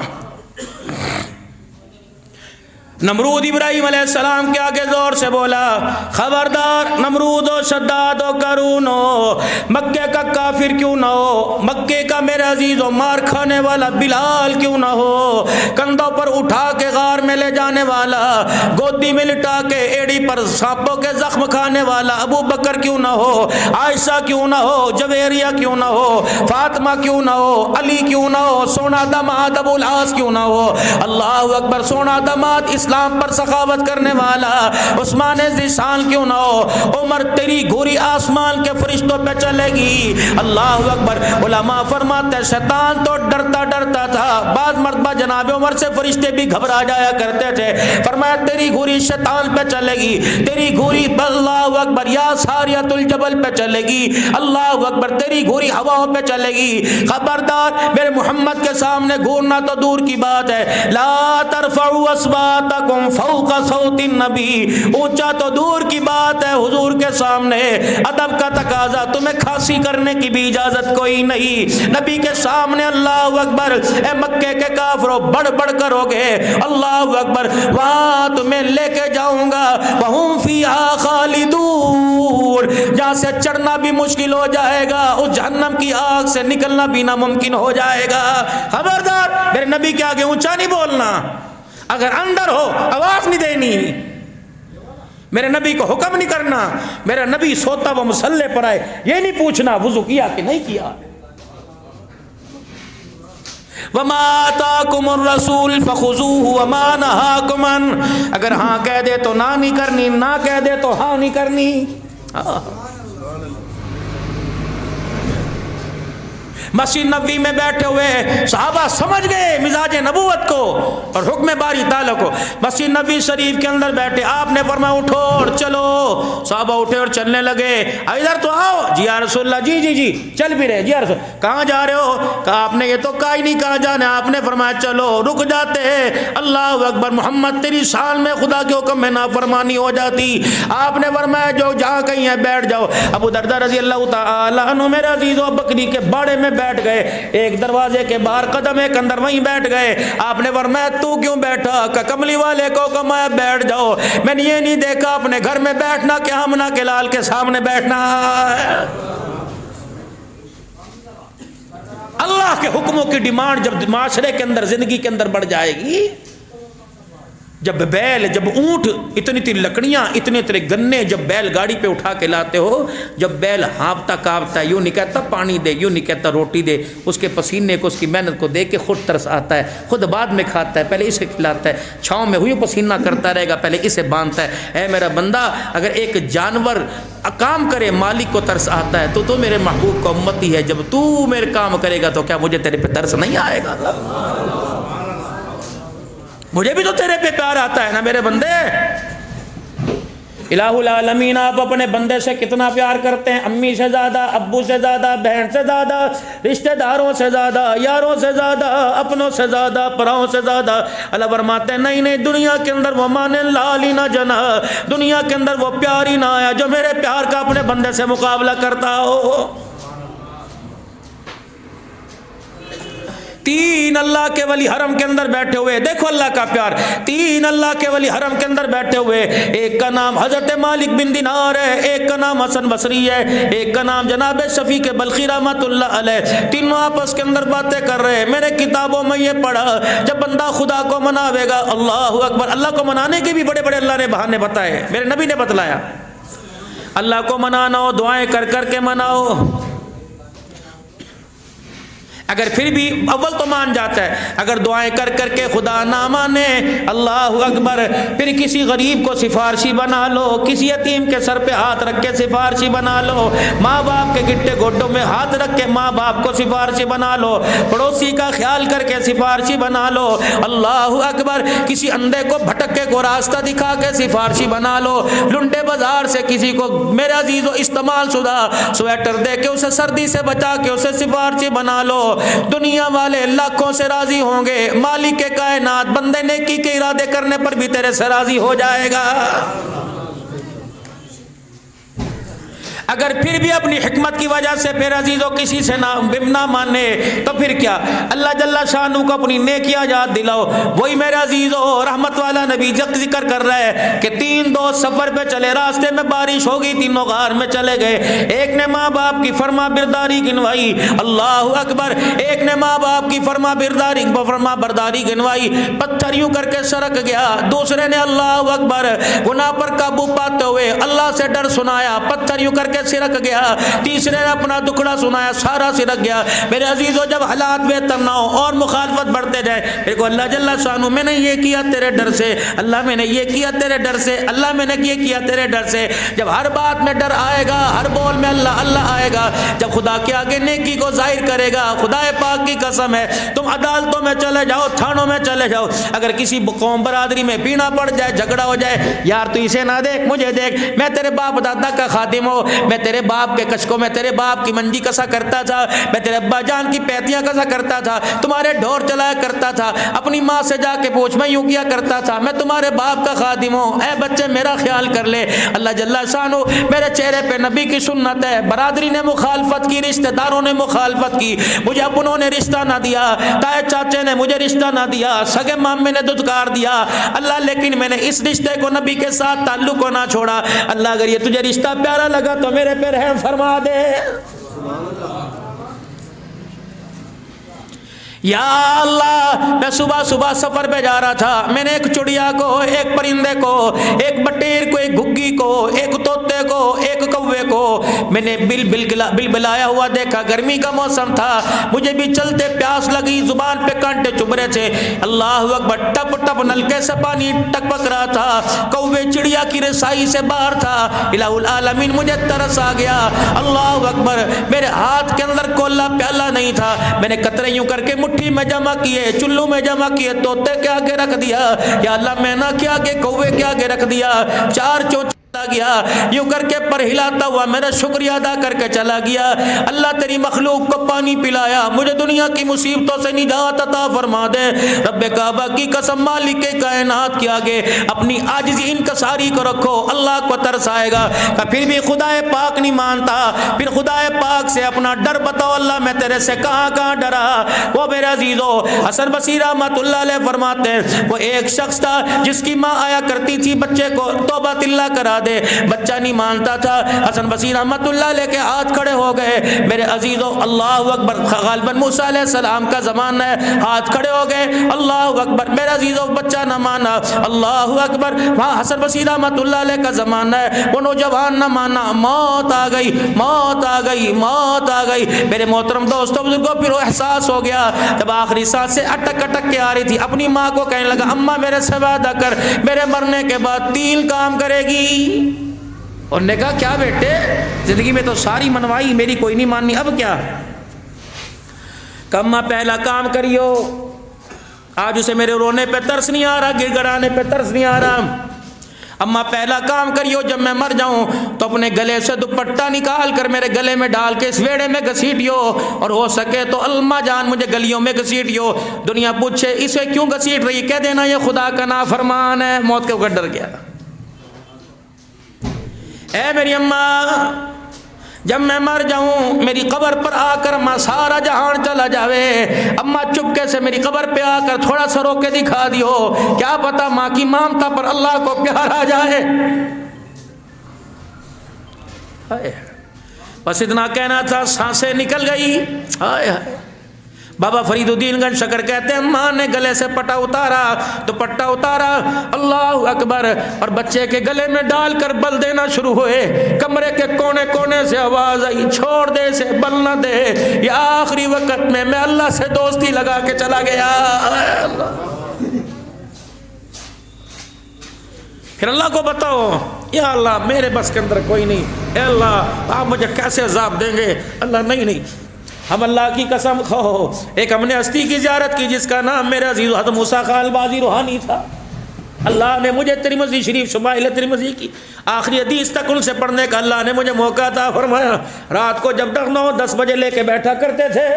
S2: نمرود ابراہیم علیہ السلام کے آگے زور سے بولا خبردار نمرود و شداد و قارون ہو، مکے کا کافر کیوں نہ ہو، مکے کا میرے عزیز و مار کھانے والا بلال کیوں نہ ہو، کندھوں پر اٹھا کے غار میں لے جانے والا، گودی میں لٹا کے ایڑی پر سانپوں کے زخم کھانے والا ابو بکر کیوں نہ ہو، عائشہ کیوں نہ ہو، جویریہ کیوں نہ ہو، فاطمہ کیوں نہ ہو، علی کیوں نہ ہو، سونا دماد ابو العاص کیوں نہ ہو، اللہ اکبر، سونا دماد اسلام پر سخاوت کرنے والا عثمان ذیشان کیوں نہ ہو، عمر تیری گھوڑی آسمان کے فرشتوں پہ چلے گی، اللہ اکبر۔ علماء فرماتے ہیں شیطان تو ڈرتا ڈرتا تھا، بعض مرتبہ جناب عمر سے فرشتے بھی گھبرا جایا کرتے تھے، فرمایا تیری گھوڑی شیطان پہ چلے گی، تیری گھوڑی اللہ اکبر یا ساریۃ الجبل پہ چلے گی، اللہ اکبر، تیری گھوڑی ہواؤں پہ چلے گی، خبردار میرے محمد کے سامنے گھورنا تو دور کی بات ہے، لا ترفعوا اصواتکم فوق صوت النبی، اونچا تو دور کی بات ہے حضور کے سامنے، ادب کا تقاضا، تمہیں کھانسی کرنے کی بھی اجازت کوئی نہیں، نبی کے سامنے اللہ اکبر، اے مکے کے کافروں بڑھ بڑھ کر ہوگے، اللہ اللہ اکبر، وہاں تمہیں لے کے جاؤں گا، وہم فیہا خالدون، جہاں سے چڑھنا بھی مشکل ہو جائے گا، اس جہنم کی آگ سے نکلنا بھی ناممکن ہو جائے گا۔ خبردار میرے نبی کے آگے اونچا نہیں بولنا، اگر اندر ہو آواز نہیں دینی، میرے نبی کو حکم نہیں کرنا، میرا نبی سوتا وہ مصلی پر آئے یہ نہیں پوچھنا وضو کیا کہ نہیں کیا۔ وما آتاکم الرسول فخذوہ وما نہاکم عنہ، اگر ہاں کہہ دے تو نہ نہیں کرنی، نہ کہہ دے تو ہاں نہیں کرنی۔ مسجد نبوی میں بیٹھے ہوئے صحابہ سمجھ گئے مزاج نبوت کو اور حکم باری تعالیٰ کو۔ مسجد نبوی شریف کے اندر بیٹھے، آپ نے فرمایا اٹھو اور چلو، صحابہ اٹھے اور چلنے لگے۔ ادھر تو آؤ، جی یا رسول اللہ، جی جی جی چل بھی رہے، جی یا رسول، کہاں جا رہے ہو؟ کہا آپ نے یہ تو کہا ہی نہیں کہاں جانا، آپ نے فرمایا چلو، رک جاتے ہیں۔ اللہ اکبر، محمد تیری شان میں خدا کے حکم میں نافرمانی ہو جاتی، آپ نے فرمایا جو جہاں کہیں ہے بیٹھ جاؤ۔ ابو دردہ رضی اللہ تعالیٰ عنہ میرے عزیزو بکری کے باڑے میں بیٹھ گئے، ایک دروازے کے باہر قدم ایک اندر وہیں بیٹھ گئے۔ آپ نے فرمایا تو کیوں بیٹھا؟ کہ کملی والے کو کمایا بیٹھ جاؤ، میں نے یہ نہیں دیکھا اپنے گھر میں بیٹھنا کہ ہمنا کے لال کے سامنے بیٹھنا ہے۔ اللہ کے حکموں کی ڈیمانڈ جب معاشرے کے اندر زندگی کے اندر بڑھ جائے گی، جب بیل، جب اونٹ، اتنی اتنی لکڑیاں، اتنے اتنے گنے جب بیل گاڑی پہ اٹھا کے لاتے ہو، جب بیل ہانپتا کانپتا ہے، یوں نہیں کہتا پانی دے، یوں نہیں کہتا روٹی دے، اس کے پسینے کو، اس کی محنت کو دیکھ کے خود ترس آتا ہے، خود بعد میں کھاتا ہے، پہلے اسے کھلاتا ہے، چھاؤں میں ہوئی پسینہ کرتا رہے گا، پہلے اسے باندھتا ہے۔ اے میرا بندہ، اگر ایک جانور کام کرے مالک کو ترس آتا ہے تو میرے محبوب کا امتی ہے، جب تو میرے کام کرے گا تو کیا مجھے تیرے پہ ترس نہیں آئے گا؟ مجھے بھی تو تیرے پہ پیار آتا ہے نا میرے بندے۔ الہ العالمین آپ اپنے بندے سے کتنا پیار کرتے ہیں، امی سے زیادہ، ابو سے زیادہ، بہن سے زیادہ، رشتہ داروں سے زیادہ، یاروں سے زیادہ، اپنوں سے زیادہ، پراؤں سے زیادہ۔ اللہ فرماتے ہیں نہیں نہیں، دنیا کے اندر وہ مان لالی نہ جنا، دنیا کے اندر وہ پیار ہی نہ آیا جو میرے پیار کا اپنے بندے سے مقابلہ کرتا ہو۔ تین اللہ کے ولی حرم کے اندر بیٹھے ہوئے، دیکھو اللہ کا پیار، تین اللہ کے ولی حرم کے اندر بیٹھے ہوئے، ایک کا نام حضرت مالک بن دینار ہے، ایک کا نام حسن بصری ہے، ایک کا نام جناب شفیق بلخی رحمۃ اللہ علیہ، تینوں آپس کے اندر باتیں کر رہے ہیں۔ میں نے کتابوں میں یہ پڑھا جب بندہ خدا کو مناوے گا، اللہ اکبر، اللہ کو منانے کے بھی بڑے بڑے اللہ نے بہانے بتائے، میرے نبی نے بتلایا، اللہ کو منانا ہو دعائیں کر کر کے مناؤ۔ اگر پھر بھی اول تو مان جاتا ہے، اگر دعائیں کر کر کے خدا نہ مانے، اللہ اکبر، پھر کسی غریب کو سفارشی بنا لو، کسی یتیم کے سر پہ ہاتھ رکھ کے سفارشی بنا لو، ماں باپ کے گٹے گوڈوں میں ہاتھ رکھ کے ماں باپ کو سفارشی بنا لو، پڑوسی کا خیال کر کے سفارشی بنا لو، اللہ اکبر، کسی اندھے کو بھٹکے کو راستہ دکھا کے سفارشی بنا لو، لنڈے بازار سے کسی کو میرے عزیز و استعمال شدہ سویٹر دے کے اسے سردی سے بچا کے اسے سفارشی بنا لو۔ دنیا والے لاکھوں سے راضی ہوں گے، مالک کائنات بندے نیکی کے ارادے کرنے پر بھی تیرے سے راضی ہو جائے گا۔ اگر پھر بھی اپنی حکمت کی وجہ سے پھر عزیزوں کسی سے نہ مانے تو پھر کیا، اللہ جل شانہ کو اپنی نیکیاں یاد دلاؤ۔ وہی میرے عزیزوں رحمت والا نبی ذکر کر رہا ہے کہ تین دوست سفر پہ چلے، راستے میں بارش ہو گئی، تینوں غار میں چلے گئے، ایک نے ماں باپ کی فرما برداری گنوائی، اللہ اکبر، ایک نے ماں باپ کی فرما برداری گنوائی، پتھر یوں کر کے سرک گیا، دوسرے نے اللہ اکبر گناہ پر قابو پاتے ہوئے اللہ سے ڈر سنایا، پتھر یوں کر کے سرک گیا، تیسرے نے اپنا دکھڑا سنایا، سارا سرک گیا۔ میرے عزیزو جب حالات بہتر نہ ہو اور مخالفت بڑھتے جائے، میرے کو اللہ جل شانہ میں نے یہ کیا تیرے ڈر سے، اللہ میں نے یہ کیا تیرے ڈر سے، اللہ میں نے یہ کیا تیرے ڈر سے، جب ہر بات میں ڈر آئے گا، ہر بول میں اللہ اللہ آئے گا، جب خدا کے آگے نیکی کو ظاہر کرے گا، خدا پاک کی قسم ہے تم عدالتوں میں چلے جاؤ، تھانوں میں چلے جاؤ، اگر کسی قوم برادری میں پینا پڑ جائے، جھگڑا ہو جائے، یار تو اسے نہ دیکھ مجھے دیکھ، میں تیرے باپ دادا کا خادم ہوں، میں تیرے باپ کے کچھ کو میں تیرے باپ کی منجی کسا کرتا تھا, میں تیرے ابا جان کی پیتیاں کسا کرتا تھا, تمہارے ڈھور چلایا کرتا تھا, اپنی ماں سے جا کے پوچھ میں یوں کیا کرتا تھا, میں تمہارے باپ کا خادم ہوں, اے بچے میرا خیال کر لے. اللہ جل شانہ میرے چہرے پہ نبی کی سنت ہے, برادری نے مخالفت کی, رشتہ داروں نے مخالفت کی, مجھے اپنوں نے رشتہ نہ دیا, تائے چاچے نے مجھے رشتہ نہ دیا, سگے مامے نے دھتکار دیا اللہ, لیکن میں نے اس رشتے کو نبی کے ساتھ تعلق کو نہ چھوڑا. اللہ اگر یہ تجھے رشتہ پیارا لگا تو میرے پہ رحم فرما دے. یا اللہ میں صبح صبح سفر پہ جا رہا تھا, میں نے ایک چڑیا کو, ایک پرندے کو, ایک بٹیر کو, ایک گھگی کو, ایک طوطے کو, ایک کوے کو میں نے بل بلایا ہوا دیکھا. گرمی کا موسم تھا, مجھے بھی چلتے پیاس لگی, زبان پہ کانٹے چبھ رہے تھے. اللہ اکبر, ٹپ ٹپ نلکے سے پانی ٹپک رہا تھا, کوے چڑیا کی رسائی سے باہر تھا. الہ العالمین مجھے ترس آ گیا. اللہ اکبر, میرے ہاتھ کے اندر کولا پیالہ نہیں تھا, میں نے قطرے یوں کر کے مٹھی میں جمع کیے, چلو میں جمع کیے, طوطے کے آگے رکھ دیا, یا اللہ مینا کے آگے, کوے کے آگے رکھ دیا, 4 چونچ گیا, یوں کر کے پر ہلاتا ہوا میرا شکریہ ادا کر کے چلا گیا. اللہ تیری مخلوق کو پانی پلایا, مجھے دنیا کی مصیبتوں سے نجات عطا فرما دے. رب کعبہ کی قسم, مالک کائنات کے آگے اپنی عاجزی انکساری کو رکھو, اللہ کو ترس آئے گا. کہ پھر بھی خدا پاک نہیں مانتا, پھر خدا پاک سے اپنا ڈر بتاؤ, اللہ میں تیرے سے کہاں کہاں ڈرا. وہ میرے عزیزو حسن بصری رحمۃ اللہ علیہ فرماتے ہیں, وہ ایک شخص تھا جس کی ماں آیا کرتی تھی بچے کو توبہ اللہ کرا دے, بچہ نہیں مانتا تھا. حسن بصری رحمت اللہ علیہ کے ہاتھ کھڑے ہو گئے. میرے عزیزو اللہ اکبر, غالباً موسیٰ علیہ السلام کا زمانہ ہے, ہاتھ کھڑے ہو گئے. اللہ اکبر, میرے عزیزو بچہ نہ مانا. اللہ اکبر, وہاں حسن بصری رحمت اللہ علیہ کا زمانہ ہے, وہ نوجوان نہ مانا, موت آ گئی, موت آ گئی, موت آ گئی. میرے محترم دوستوں بزرگوں, پھر وہ احساس ہو گیا جب آخری سانس سے اٹک اٹک کے آ رہی تھی, اپنی ماں کو کہنے لگا, اماں میرے سے وعدہ کر, میرے مرنے کے بعد 3 کام کرے گی. انہوں نے کہا کیا بیٹے, زندگی میں تو ساری منوائی, میری کوئی نہیں ماننی, اب کیا. کما پہلا کام کریو, آج اسے میرے رونے پہ ترس نہیں آ رہا, گر گرانے پہ ترس نہیں آ رہا. اما پہلا کام کریو, جب میں مر جاؤں تو اپنے گلے سے دوپٹہ نکال کر میرے گلے میں ڈال کے اس ویڑے میں گھسیٹیو, اور ہو سکے تو الما جان مجھے گلیوں میں گھسیٹیو. دنیا پوچھے اسے کیوں گھسیٹ رہی, کہہ دینا یہ خدا کا نافرمان ہے. موت کے اوپر ڈر گیا. اے میری اماں, جب میں مر جاؤں میری قبر پر آ کر ماں سارا جہان چلا جاوے, اماں چپکے سے میری قبر پہ آ کر تھوڑا سا رو کے دکھا دیو, کیا پتا ماں کی مامتا پر اللہ کو پیار آ جائے. بس اتنا کہنا تھا, سانسیں نکل گئی. ہائے ہائے. بابا فرید الدین گنج شکر کہتے ہیں, ماں نے گلے سے پٹا اتارا تو پٹا اتارا, اللہ اکبر, اور بچے کے گلے میں ڈال کر بل دینا شروع ہوئے. کمرے کے کونے کونے سے آواز آئی, چھوڑ دے اسے, بل نہ دے. یا آخری وقت میں اللہ سے دوستی لگا کے چلا گیا. پھر اللہ کو بتاؤ, یا اللہ میرے بس کے اندر کوئی نہیں, اے اللہ آپ مجھے کیسے عذاب دیں گے. اللہ نہیں, ہم اللہ کی قسم کھو, ایک ہم نے ہستی کی زیارت کی جس کا نام میرے عزیز حضرت موسیٰ خان البازی روحانی تھا. اللہ نے مجھے ترمذی شریف شمائل ترمذی کی آخری حدیث تک ان سے پڑھنے کا اللہ نے مجھے موقع عطا فرمایا. رات کو جب تک 9-10 بجے لے کے بیٹھا کرتے تھے.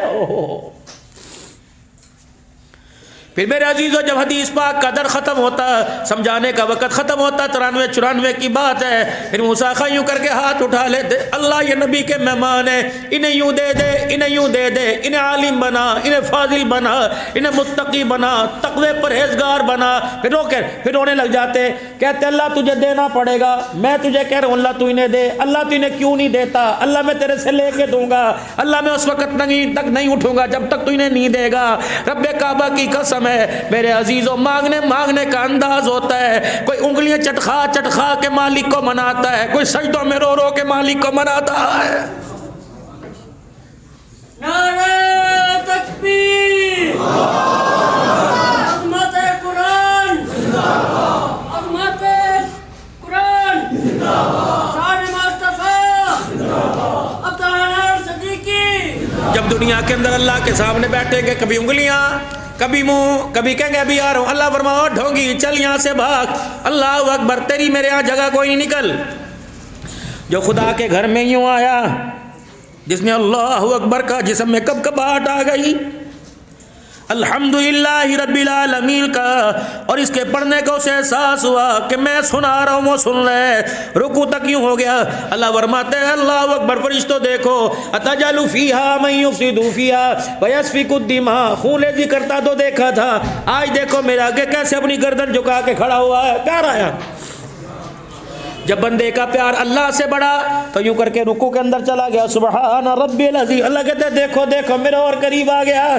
S2: پھر میرے عزیزو جب حدیث پاک کا در ختم ہوتا, سمجھانے کا وقت ختم ہوتا, 93-94 کی بات ہے, پھر موسیٰ خان یوں کر کے ہاتھ اٹھا لیتے, اللہ یہ نبی کے مہمان ہیں, انہیں یوں دے دے, انہیں یوں دے دے, انہیں عالم بنا, انہیں فاضل بنا, انہیں متقی بنا, تقوی پرہیزگار بنا. پھر رونے لگ جاتے, کہتے اللہ تجھے دینا پڑے گا, میں تجھے کہہ رہا ہوں اللہ تو انہیں دے. اللہ تو انہیں کیوں نہیں دیتا, اللہ میں تیرے سے لے کے دوں گا, اللہ میں اس وقت تک نہیں اٹھوں گا جب تک تو انہیں نہیں دے گا. رب کعبہ کی قسم ہے میرے عزیزوں, مانگنے کا انداز ہوتا ہے. کوئی انگلیاں چٹخا کے مالک کو مناتا ہے, کوئی سجدوں میں رو رو کے مالک کو مناتا ہے.
S3: نعرہ تکبیر, عظمت قرآن زندہ باد, عظمت قرآن زندہ باد, شان مصطفیٰ زندہ باد, عبدالحنان صدیقی.
S2: جب دنیا کے اندر اللہ کے سامنے بیٹھیں گے, کبھی انگلیاں, کبھی منہ, کبھی کہیں گے ابھی آ رہا ہوں. اللہ فرماؤ ڈھونگی چل یہاں سے بھاگ. اللہ اکبر, تیری میرے یہاں جگہ کوئی نہیں, نکل. جو خدا کے گھر میں یوں آیا جس میں اللہ اکبر کا جسم میں کب کباہٹ آ گئی، الحمدللہ رب العالمین کا، اور اس کے پڑھنے کو اسے احساس ہوا کہ میں سنا رہا ہوں وہ سن رہے، رکوع تک یوں ہو گیا۔ اللہ فرماتے ہیں اللہ اکبر، فرشتوں دیکھو، اتجعل فیہا من یفسد فیہا ویسفک الدماء، خون ریزی کرتا تو دیکھا تھا، آج دیکھو میرے آگے کیسے اپنی گردن جھکا کے کھڑا ہوا ہے۔ پیار آیا؟ جب بندے کا پیار اللہ سے بڑا تو یوں کر کے رکوع کے اندر چلا گیا، سبحان ربی العظیم، اللہ کہتے ہیں دیکھو دیکھو میرا اور قریب آ گیا۔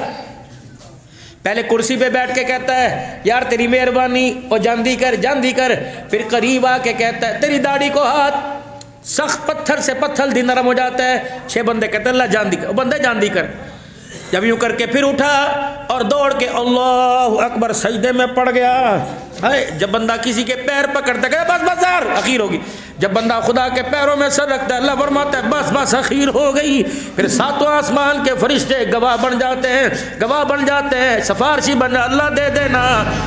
S2: پہلے کرسی پہ بیٹھ کے کہتا ہے یار تیری مہربانی، اور جاندی کر جاندی کر، پھر قریب آ کے کہتا ہے تیری داڑھی کو ہاتھ، سخت پتھر سے پتھر دل نرم ہو جاتا ہے۔ 6 بندے کہتے ہیں اللہ جاندی کر، بندے جاندی کر، جب یوں کر کے پھر اٹھا اور دوڑ کے اللہ اکبر سجدے میں پڑ گیا۔ جب بندہ کسی کے پیر پکڑتا ہے بس بس یار اخیر ہوگی، جب بندہ خدا کے پیروں میں سر رکھتا ہے اللہ فرماتا ہے بس بس اخیر ہو گئی، پھر 7 آسمان کے فرشتے گواہ بن جاتے ہیں، گواہ بن جاتے ہیں، سفارشی بن جاتے، اللہ دے دینا،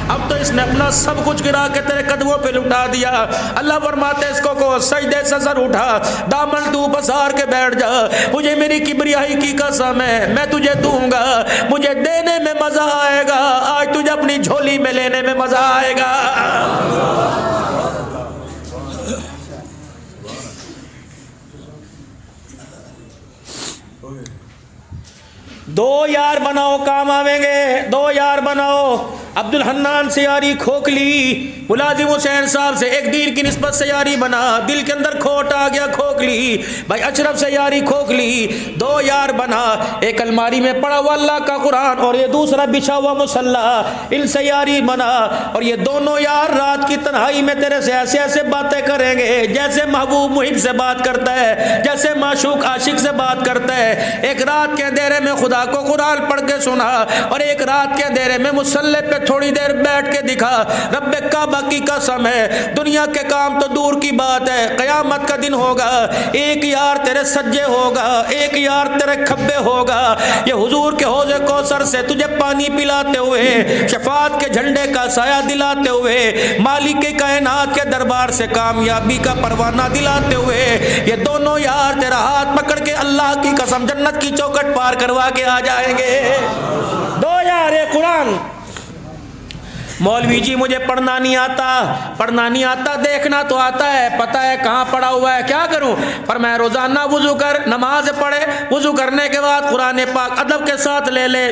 S2: اب تو اس نے اپنا سب کچھ گرا کے تیرے قدموں پہ لٹا دیا۔ اللہ فرماتے ہیں اس کو سجدے سے سر اٹھا، دامن تو پسار کے بیٹھ جا، مجھے میری کبریائی کی قسم ہے میں تجھے دوں گا، مجھے دینے میں مزہ آئے گا، آج تجھے اپنی جھولی میں لینے میں مزہ آئے گا۔ 2 یار بناؤ کام آویں گے، 2 یار بناؤ۔ عبد الحنان سے یاری کھوکھلی، ملازم حسین صاحب سے ایک دین کی نسبت سے یاری بنا، دل کے اندر کھوٹ آ گیا کھوکھلی، بھائی اشرف سے یاری کھوکھلی، 2 یار بنا، ایک الماری میں پڑا ہوا اللہ کا قرآن اور یہ دوسرا بچھا ہوا مصلی، ان سے یاری بنا، اور یہ دونوں یار رات کی تنہائی میں تیرے سے ایسے ایسے باتیں کریں گے جیسے محبوب محب سے بات کرتا ہے، جیسے معشوق عاشق سے بات کرتا ہے۔ ایک رات کے اندھیرے میں خدا کو قرآن پڑھ کے سنا، اور ایک رات کے اندھیرے میں مصلی پہ تھوڑی دیر بیٹھ کے دکھا، رب کعبہ کی قسم ہے دنیا کے کام تو دور کی بات ہے، قیامت کا دن ہوگا، ایک یار تیرے سجے ہوگا، ایک یار تیرے کھبے ہوگا، یہ حضور کے حوض کوثر سے تجھے پانی پلاتے ہوئے، شفاعت کے جھنڈے کا سایہ دلاتے ہوئے، مالک کے کائنات کے دربار سے کامیابی کا پروانہ دلاتے ہوئے، یہ دونوں یار تیرا ہاتھ پکڑ کے اللہ کی قسم جنت کی چوکھٹ پار کروا کے آ جائیں گے۔ 2 یار قرآن۔ مولوی جی مجھے پڑھنا نہیں آتا، پڑھنا نہیں آتا، دیکھنا تو آتا ہے، پتہ ہے کہاں پڑھا ہوا ہے، کیا کروں؟ فرمایا روزانہ وضو کر، نماز پڑھے، وضو کرنے کے بعد قرآن پاک ادب کے ساتھ لے لے،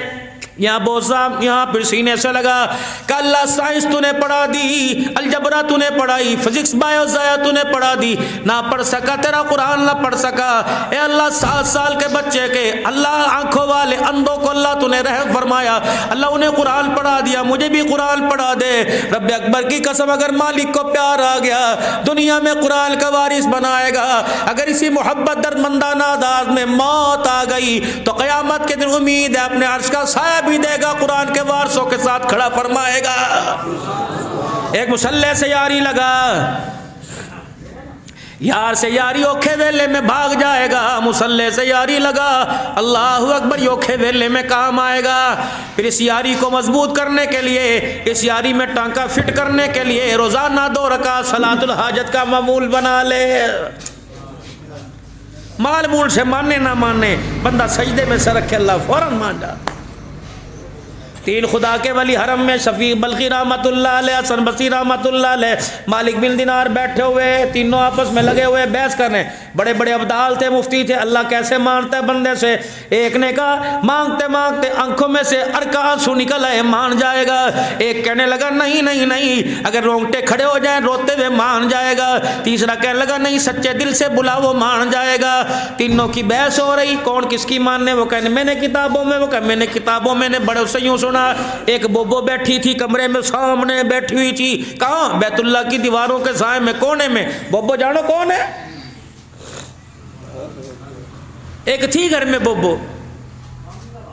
S2: یہاں بوسا، یہاں پھر سینے سے لگا کہ اللہ سائنس تو نے پڑھا دی، الجبرا تو نے پڑھائی، فزکس بایو ضائع تو نے پڑھا دی، نہ پڑھ سکا تیرا قرآن نہ پڑھ سکا، اے اللہ 7 سال کے بچے کے اللہ آنکھوں والے اندھوں کو اللہ تو نے رحم فرمایا، اللہ انہیں قرآن پڑھا دیا، مجھے بھی قرآن پڑھا دے۔ رب اکبر کی قسم اگر مالک کو پیار آ گیا دنیا میں قرآن کا وارث بنائے گا، اگر اسی محبت درمندانہ انداز میں موت آ گئی تو قیامت کے دن امید ہے اپنے عرش کا سایہ بھی دے گا، قرآن کے وارثوں کے ساتھ کھڑا فرمائے گا۔ ایک مصلی سے یاری لگا، یار سے یاری اوکھے ویلے میں بھاگ جائے گا، مصلی سے یاری لگا اللہ اکبر یہ اوکھے ویلے میں کام آئے گا۔ پھر اس یاری کو مضبوط کرنے کے لیے، اس یاری میں ٹانکا فٹ کرنے کے لیے روزانہ 2 رکعت صلاۃ الحاجت کا معمول بنا لے۔ معمول سے ماننے نہ ماننے، بندہ سجدے میں سر رکھے اللہ فوراً مان جاتا۔ 3 خدا کے ولی حرم میں شفیع بلخی رحمت اللہ علیہ، حسن بصری رحمت اللہ علیہ، مالک بن دینار بیٹھے ہوئے، تینوں آپس میں لگے ہوئے بحث کرنے، بڑے بڑے ابدال تھے، مفتی تھے، اللہ کیسے مانتا ہے بندے سے؟ ایک نے کہا مانگتے مانگتے آنکھوں میں سے ارکا آنسو نکل آئے مان جائے گا، ایک کہنے لگا نہیں نہیں نہیں اگر رونگٹے کھڑے ہو جائیں روتے ہوئے مان جائے گا، تیسرا کہنے لگا نہیں سچے دل سے بلا وہ مان جائے گا۔ تینوں کی بحث ہو رہی، کون کس کی ماننے؟ وہ کہنے میں نے کتابوں میں، وہ کہ میں نے کتابوں میں نے بڑے سے یوں سنا۔ ایک بوبو بیٹھی تھی کمرے میں سامنے بیٹھی ہوئی تھی، کہاں؟ بیت اللہ کی دیواروں کے سائے میں کونے میں۔ بوبو جانو کون ہے؟ ایک تھی گھر میں بوبو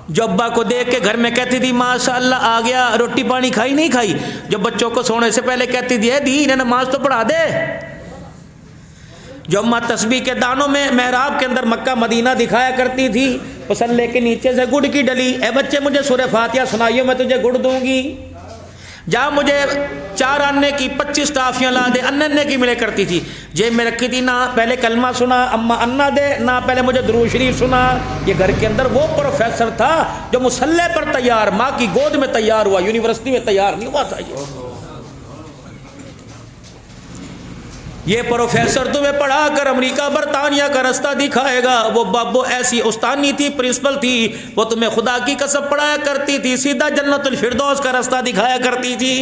S2: جو ابا کو دیکھ کے گھر میں کہتی تھی ماشاء اللہ آ گیا، روٹی پانی کھائی نہیں کھائی، جو بچوں کو سونے سے پہلے کہتی تھی اے دین نماز تو پڑھا دے، جو اماں تسبیح کے دانوں میں محراب کے اندر مکہ مدینہ دکھایا کرتی تھی، مصلی کے نیچے سے گڑ کی ڈلی، اے بچے مجھے سورہ فاتحہ سنائیو میں تجھے گڑ دوں گی۔ جہاں مجھے 4 آنے کی 25 ٹافیاں لا دے، اننے کی ملے کرتی تھی، جیب میں رکھی تھی، نہ پہلے کلمہ سنا اما انا دے، نہ پہلے مجھے درود شریف سنا۔ یہ گھر کے اندر وہ پروفیسر تھا جو مسلح پر تیار، ماں کی گود میں تیار ہوا، یونیورسٹی میں تیار نہیں ہوا تھا۔ یہ پروفیسر تمہیں پڑھا کر امریکہ برطانیہ کا رستہ دکھائے گا۔ وہ ایسی استانی تھی، پرنسپل تھی، وہ تمہیں خدا کی قسم پڑھایا کرتی تھی، سیدھا جنت الفردوس کا رستہ دکھایا کرتی تھی۔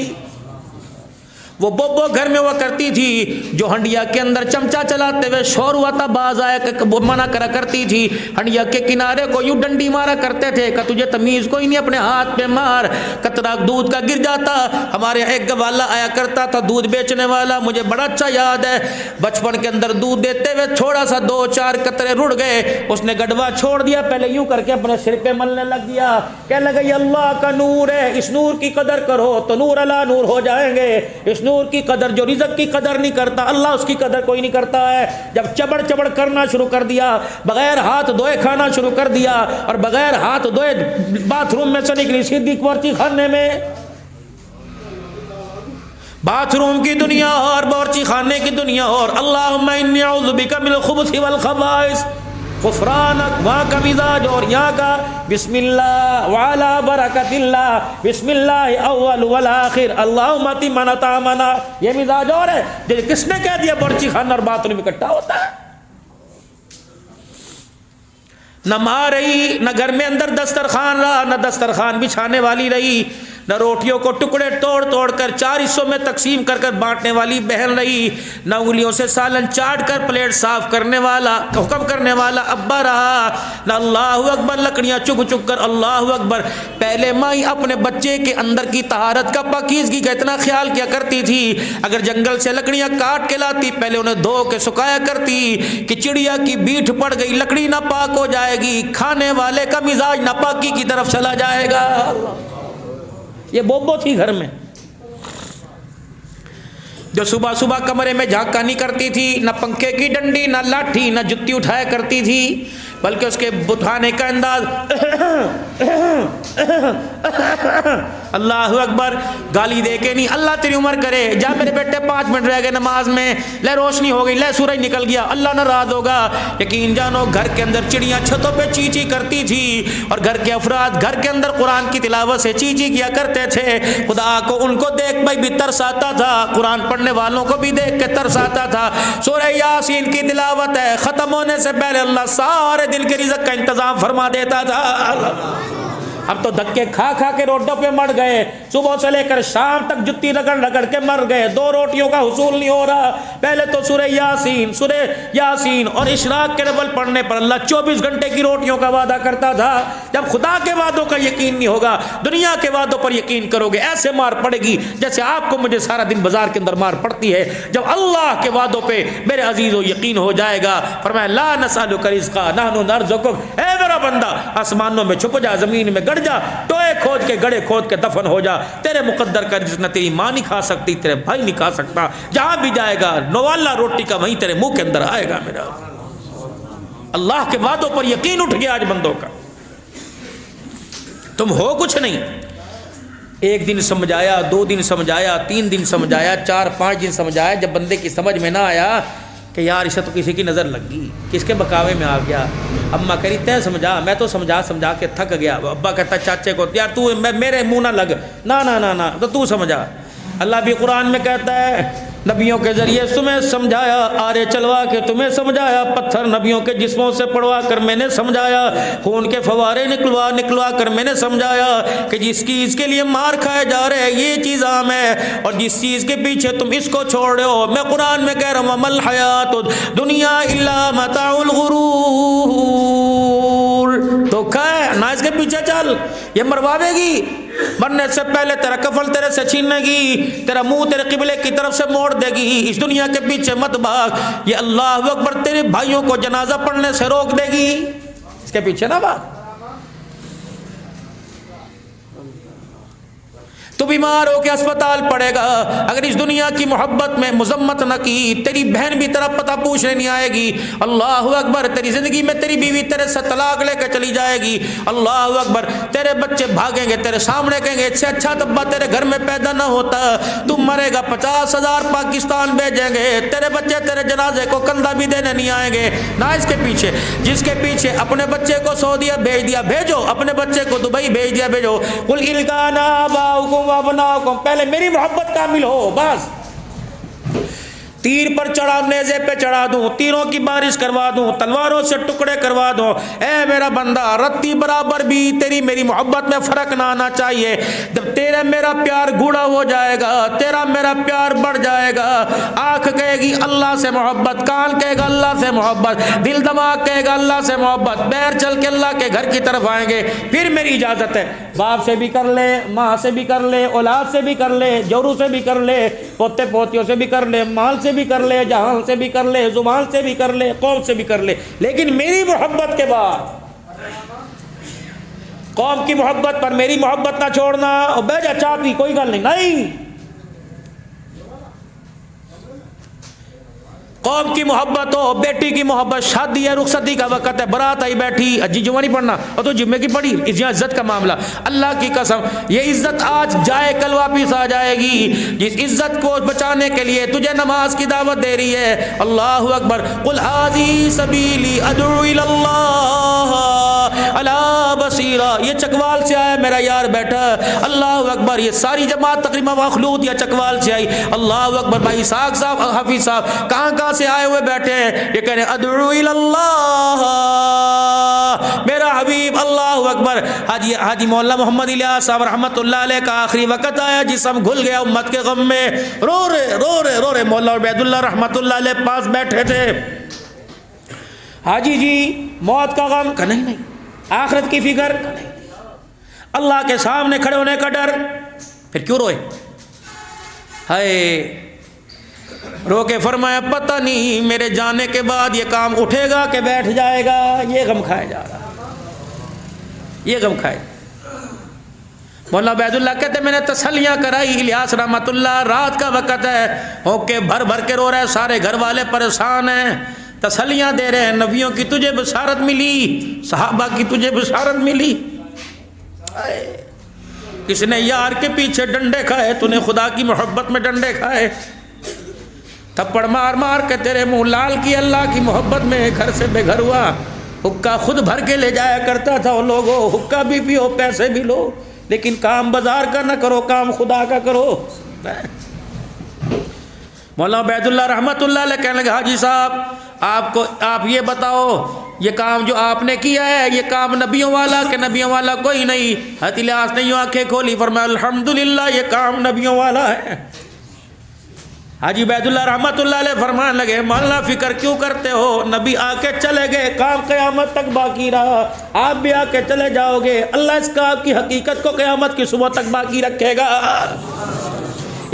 S2: وہ بوبو گھر میں ہوا کرتی تھی جو ہنڈیا کے اندر چمچہ چلاتے ہوئے شور ہوا تھا، باز آیا کہ منع کرا کرتی تھی، ہنڈیا کے کنارے کو یوں ڈنڈی مارا کرتے تھے کہ تجھے تمیز کوئی نہیں، اپنے ہاتھ پہ مار، قطرہ دودھ کا گر جاتا۔ ہمارے ایک گوالا آیا کرتا تھا دودھ بیچنے والا، مجھے بڑا اچھا یاد ہے، بچپن کے اندر دودھ دیتے ہوئے تھوڑا سا 2-4 قطرے رڑ گئے، اس نے گڑوا چھوڑ دیا، پہلے یوں کر کے اپنے سر پہ ملنے لگ گیا، کہنے لگا یہ اللہ کا نور ہے، اس نور کی قدر کرو تو نور اللہ نور ہو جائیں گے۔ اس نور کی قدر، جو رزق کی قدر نہیں کرتا اللہ اس کی قدر کوئی نہیں کرتا ہے۔ جب چبڑ چبڑ کرنا شروع کر دیا، بغیر ہاتھ دھوئے کھانا شروع کر دیا، اور بغیر ہاتھ دھوئے باتھ روم میں سے نکلی سیدھی بورچی خانے میں۔ باتھ روم کی دنیا اور بورچی خانے کی دنیا اور۔ اللہم انی اعوذ بک من الخبث والخبائث، غفرانک، وہاں کا مزاج اور یہاں کا بسم اللہ وعلا برکت اللہ، بسم اللہ اول والآخر، اللہم اتی من اطعمنا، یہ مزاج اور ہے۔ کس نے کہہ دیا بورچی خانہ اور باتھ روم اکٹھا ہوتا ہے؟ نہ ماں رہی، نہ گھر میں اندر دسترخوان رہا، نہ دسترخوان بچھانے والی رہی، نہ روٹیوں کو ٹکڑے توڑ توڑ کر 4 حصوں میں تقسیم کر کر بانٹنے والی بہن رہی، نہ انگلیوں سے سالن چاٹ کر پلیٹ صاف کرنے والا، حکم کرنے والا ابا رہا، نہ اللہ اکبر لکڑیاں چگ چگ کر اللہ اکبر۔ پہلے ماں اپنے بچے کے اندر کی طہارت کا، پاکیزگی کا اتنا خیال کیا کرتی تھی، اگر جنگل سے لکڑیاں کاٹ کے لاتی پہلے انہیں دھو کے سکھایا کرتی کہ چڑیا کی بیٹھ پڑ گئی لکڑی نہ پاک ہو جائے گی، کھانے والے کا مزاج ناپاکی کی طرف چلا جائے گا۔ یہ بوبو تھی گھر میں جو صبح صبح کمرے میں جھانکا نہیں کرتی تھی، نہ پنکھے کی ڈنڈی، نہ لاٹھی، نہ جتی اٹھایا کرتی تھی، بلکہ اس کے بٹھانے کا انداز اللہ اکبر، گالی دے کے نہیں، اللہ تیری عمر کرے، جا میرے بیٹے 5 منٹ رہ گئے نماز میں، لے روشنی ہو گئی، لے سورج نکل گیا، اللہ ناراض ہوگا۔ یقین جانو گھر کے اندر چڑیاں چھتوں پہ چی چی کرتی تھی، اور گھر کے افراد گھر کے اندر قرآن کی تلاوت سے چی چی کیا کرتے تھے۔ خدا کو ان کو دیکھ بھائی بھی ترس آتا تھا، قرآن پڑھنے والوں کو بھی دیکھ کے ترس آتا تھا۔ سورہ یاسین کی تلاوت ہے، ختم ہونے سے پہلے اللہ سارے دل کے رزق کا انتظام فرما دیتا تھا۔ اب تو دھکے کھا کھا کے روڈوں پہ مر گئے، صبح سے لے کر شام تک جتی رگڑ رگڑ کے مر گئے، 2 روٹیوں کا حصول نہیں ہو رہا۔ پہلے تو سورہ یاسین اور اشراق کے نبل پڑھنے پر اللہ 24 گھنٹے کی روٹیوں کا وعدہ کرتا تھا۔ جب خدا کے وعدوں کا یقین نہیں ہوگا، دنیا کے وعدوں پر یقین کرو گے، ایسے مار پڑے گی جیسے آپ کو مجھے سارا دن بازار کے اندر مار پڑتی ہے۔ جب اللہ کے وعدوں پہ میرے عزیزو یقین ہو جائے گا، فرمایا لا نسألک رزقا نحن نرزقک، اے میرا بندہ آسمانوں میں چھپ جا، زمین میں گڑ جا، ٹوئے کھود کے گڑے کھود کے دفن ہو جا، تیرے مقدر کا رزق نہ تیری ماں نہیں کھا سکتی، تیرے بھائی نہیں کھا سکتا، جہاں بھی جائے گا نوالا روٹی کا وہیں تیرے منہ کے اندر آئے گا۔ میرا اللہ کے وعدوں پر یقین اٹھ گیا آج بندوں کا۔ تم ہو کچھ نہیں، 1 دن سمجھایا، 2 دن سمجھایا، 3 دن سمجھایا، 4-5 دن سمجھایا، جب بندے کی سمجھ میں نہ آیا کہ یار اسے تو کسی کی نظر لگ گئی، کس کے بکاوے میں آ گیا، اماں کہہ رہی تے سمجھا، میں تو سمجھا کے تھک گیا، ابا کہتا چاچے کو یار تو میرے منہ نہ لگ، نہ تو سمجھا۔ اللہ بھی قرآن میں کہتا ہے نبیوں کے ذریعے تمہیں سمجھایا، آرے چلوا کے تمہیں سمجھایا، پتھر نبیوں کے جسموں سے پڑوا کر میں نے سمجھایا، خون کے فوارے نکلوا کر میں نے سمجھایا کہ جس چیز کے لیے مار کھائے جا رہے ہیں یہ چیز عام ہے، اور جس چیز کے پیچھے تم اس کو چھوڑ رہے ہو، میں قرآن میں کہہ رہا ہوں مل حیات دنیا الا متاع الغرور، دھوکا ہے، نہ اس کے پیچھے چل، یہ مرواوے گی، مرنے سے پہلے تیرا کفل تیرے سے چھیننے گی، تیرا منہ تیرے قبلے کی طرف سے موڑ دے گی، اس دنیا کے پیچھے مت بھاگ، یہ اللہ اکبر تیرے بھائیوں کو جنازہ پڑھنے سے روک دے گی، اس کے پیچھے نہ بھاگ۔ تو بیمار ہو کے اسپتال پڑے گا، اگر اس دنیا کی محبت میں مذمت نہ کی، تیری بہن بھی طرف پتہ پوچھنے نہیں آئے گی، اللہ اکبر، تیری زندگی میں تیری بیوی تیرے سے طلاق لے کے چلی جائے گی، اللہ اکبر، تیرے بچے بھاگیں گے تیرے سامنے، کہیں گے اس سے اچھا تبا تیرے گھر میں پیدا نہ ہوتا، تو مرے گا 50,000 پاکستان بھیجیں گے، تیرے بچے تیرے جنازے کو کندھا بھی دینے نہیں آئیں گے، نہ اس کے پیچھے، جس کے پیچھے اپنے بچے کو سعودیہ بھیج دیا بھیجو، اپنے بچے کو دبئی بھیج دیا بھیجو، قل ان کان آباؤکم وابناؤکم، پہلے میری محبت کامل ہو، بس تیر پر چڑھا، نیزے پہ چڑھا دوں، تیروں کی بارش کروا دوں، تلواروں سے ٹکڑے کروا دوں، اے میرا بندہ، رتی برابر بھی تیری میری محبت میں فرق نہ آنا چاہیے، جب تیرا میرا پیار گوڑا ہو جائے گا، تیرا میرا پیار بڑھ جائے گا، آنکھ کہے گی اللہ سے محبت، کان کہے گا اللہ سے محبت، دل دماغ کہے گا اللہ سے محبت، پیر چل کے اللہ کے گھر کی طرف آئیں گے، پھر میری اجازت ہے، باپ سے بھی کر لے، ماں سے بھی کر لے، اولاد سے بھی کر لے، جورو سے بھی کر لے، پوتے پوتیوں سے بھی کر لے، مال سے بھی کر لے، جہان سے بھی کر لے، زبان سے بھی کر لے، قوم سے بھی کر لے، لیکن میری محبت کے بعد قوم کی محبت پر میری محبت نہ چھوڑنا، اور بے جا چاپی کوئی گل نہیں، قوم کی محبت ہو، بیٹی کی محبت، شادی ہے، رخصتی کا وقت ہے، برات آئی بیٹھی، اجی جمعہ نہیں پڑھنا، اور تو جمعے کی پڑھی، اس عزت کا معاملہ، اللہ کی قسم یہ عزت آج جائے کل واپس آ جائے گی، جس عزت کو بچانے کے لیے تجھے نماز کی دعوت دے رہی ہے، اللہ اکبر، قل ھذی سبیلی ادعو الی اللہ علی بصیرہ، یہ چکوال سے آیا میرا یار بیٹھا، اللہ اکبر، یہ ساری جماعت تقریباً مخلوط یا چکوال سے آئی، اللہ اکبر، بھائی اسحاق صاحب، حفیظ صاحب کہاں سے آئے ہوئے بیٹھے ہیں، یہ کہہ رہے ہیں ادعو الی اللہ میرا حبیب، اللہ اکبر، حاجی مولانا محمد الیاس صاحب رحمت اللہ علیہ کا آخری وقت آیا، جسم گھل گیا امت کے غم میں، رو رہے مولانا عبید اللہ رحمت اللہ علیہ پاس بیٹھے تھے، حاجی جی موت کا غم کا نہیں، آخرت کی فکر کا نہیں، اللہ کے سامنے کھڑے ہونے کا ڈر، پھر کیوں روئے؟ ہائے، رو کے فرمایا پتہ نہیں میرے جانے کے بعد یہ کام اٹھے گا کہ بیٹھ جائے گا، یہ غم کھائے جا رہا، یہ غم کھائے۔ مولانا عبید اللہ کہتے میں نے تسلیاں کرائی، الیاس رحمت اللہ رات کا وقت ہے، ہو کے بھر بھر کے رو رہے، سارے گھر والے پریشان ہیں، تسلیاں دے رہے ہیں، نبیوں کی تجھے بشارت ملی، صحابہ کی تجھے بشارت ملی، کس نے یار کے پیچھے ڈنڈے کھائے، تو نے خدا کی محبت میں ڈنڈے کھائے، تھپڑ مار مار کے تیرے منہ لال کی، اللہ کی محبت میں گھر سے بے گھر ہوا، حکا خود بھر کے لے جایا کرتا تھا، وہ لوگوں حکا بھی پیو پیسے بھی لو، لیکن کام بازار کا نہ کرو، کام خدا کا کرو۔ مولانا عبید اللہ رحمت اللہ علیہ کہنے لگے حاجی صاحب آپ یہ بتاؤ یہ کام جو آپ نے کیا ہے یہ کام نبیوں والا کہ نبیوں والا کوئی نہیں؟ حضرت الیاس نے یوں آنکھیں کھولی، فرمایا الحمدللہ یہ کام نبیوں والا ہے۔ حاجی عبید اللہ رحمت اللہ علیہ فرمان لگے مولانا فکر کیوں کرتے ہو، نبی آ کے چلے گئے، کام قیامت تک باقی رہا، آپ بھی آ کے چلے جاؤ گے، اللہ اس کام کی حقیقت کو قیامت کی صبح تک باقی رکھے گا۔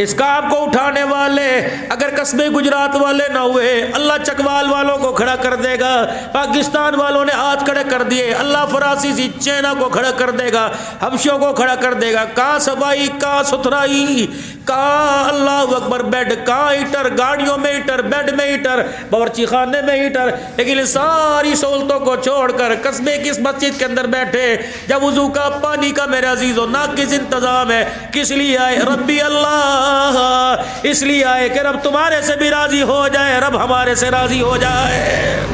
S2: اس کام کو اٹھانے والے اگر قصبے گجرات والے نہ ہوئے، اللہ چکوال والوں کو کھڑا کر دے گا، پاکستان والوں نے ہاتھ کھڑے کر دیے، اللہ فراسی سی چینا کو کھڑا کر دے گا، حبشوں کو کھڑا کر دے گا، کہاں صفائی، کہاں ستھرائی، کہاں اللہ اکبر بیڈ، کہاں ہیٹر، گاڑیوں میں ہیٹر، بیڈ میں ہیٹر، باورچی خانے میں ہیٹر، لیکن ساری سہولتوں کو چھوڑ کر قصبے کی اس مسجد کے اندر بیٹھے، جب وضو کا پانی کا میرے عزیزو ناقص انتظام ہے، کس لیے آئے؟ ربی اللہ، اس لیے آئے کہ رب تمہارے سے بھی راضی ہو جائے، رب ہمارے سے راضی ہو جائے۔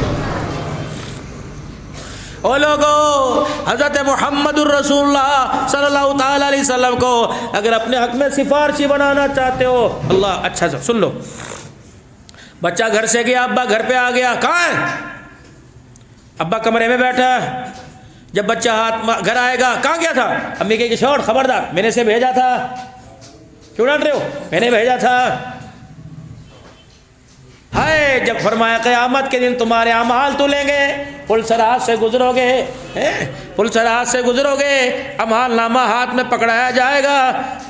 S2: او لوگو، حضرت محمد الرسول اللہ صلی اللہ تعالی علیہ وسلم کو اگر اپنے حق میں سفارشی بنانا چاہتے ہو، اللہ اچھا سا سن لو، بچہ گھر سے گیا، ابا گھر پہ آ گیا، کہاں ہے؟ ابا کمرے میں بیٹھا، جب بچہ ہاتھ گھر آئے گا، کہاں گیا تھا؟ امی کہے کہ چھوڑ، خبردار، میں نے سے بھیجا تھا، کیوں ڈانٹ رہے ہو؟ میں نے بھیجا تھا۔ ہائے، جب فرمایا قیامت کے دن تمہارے اعمال تلیں گے، پل سرات سے گزرو گے، پلسرات سے گزرو گے، امال نامہ ہاتھ میں پکڑایا جائے گا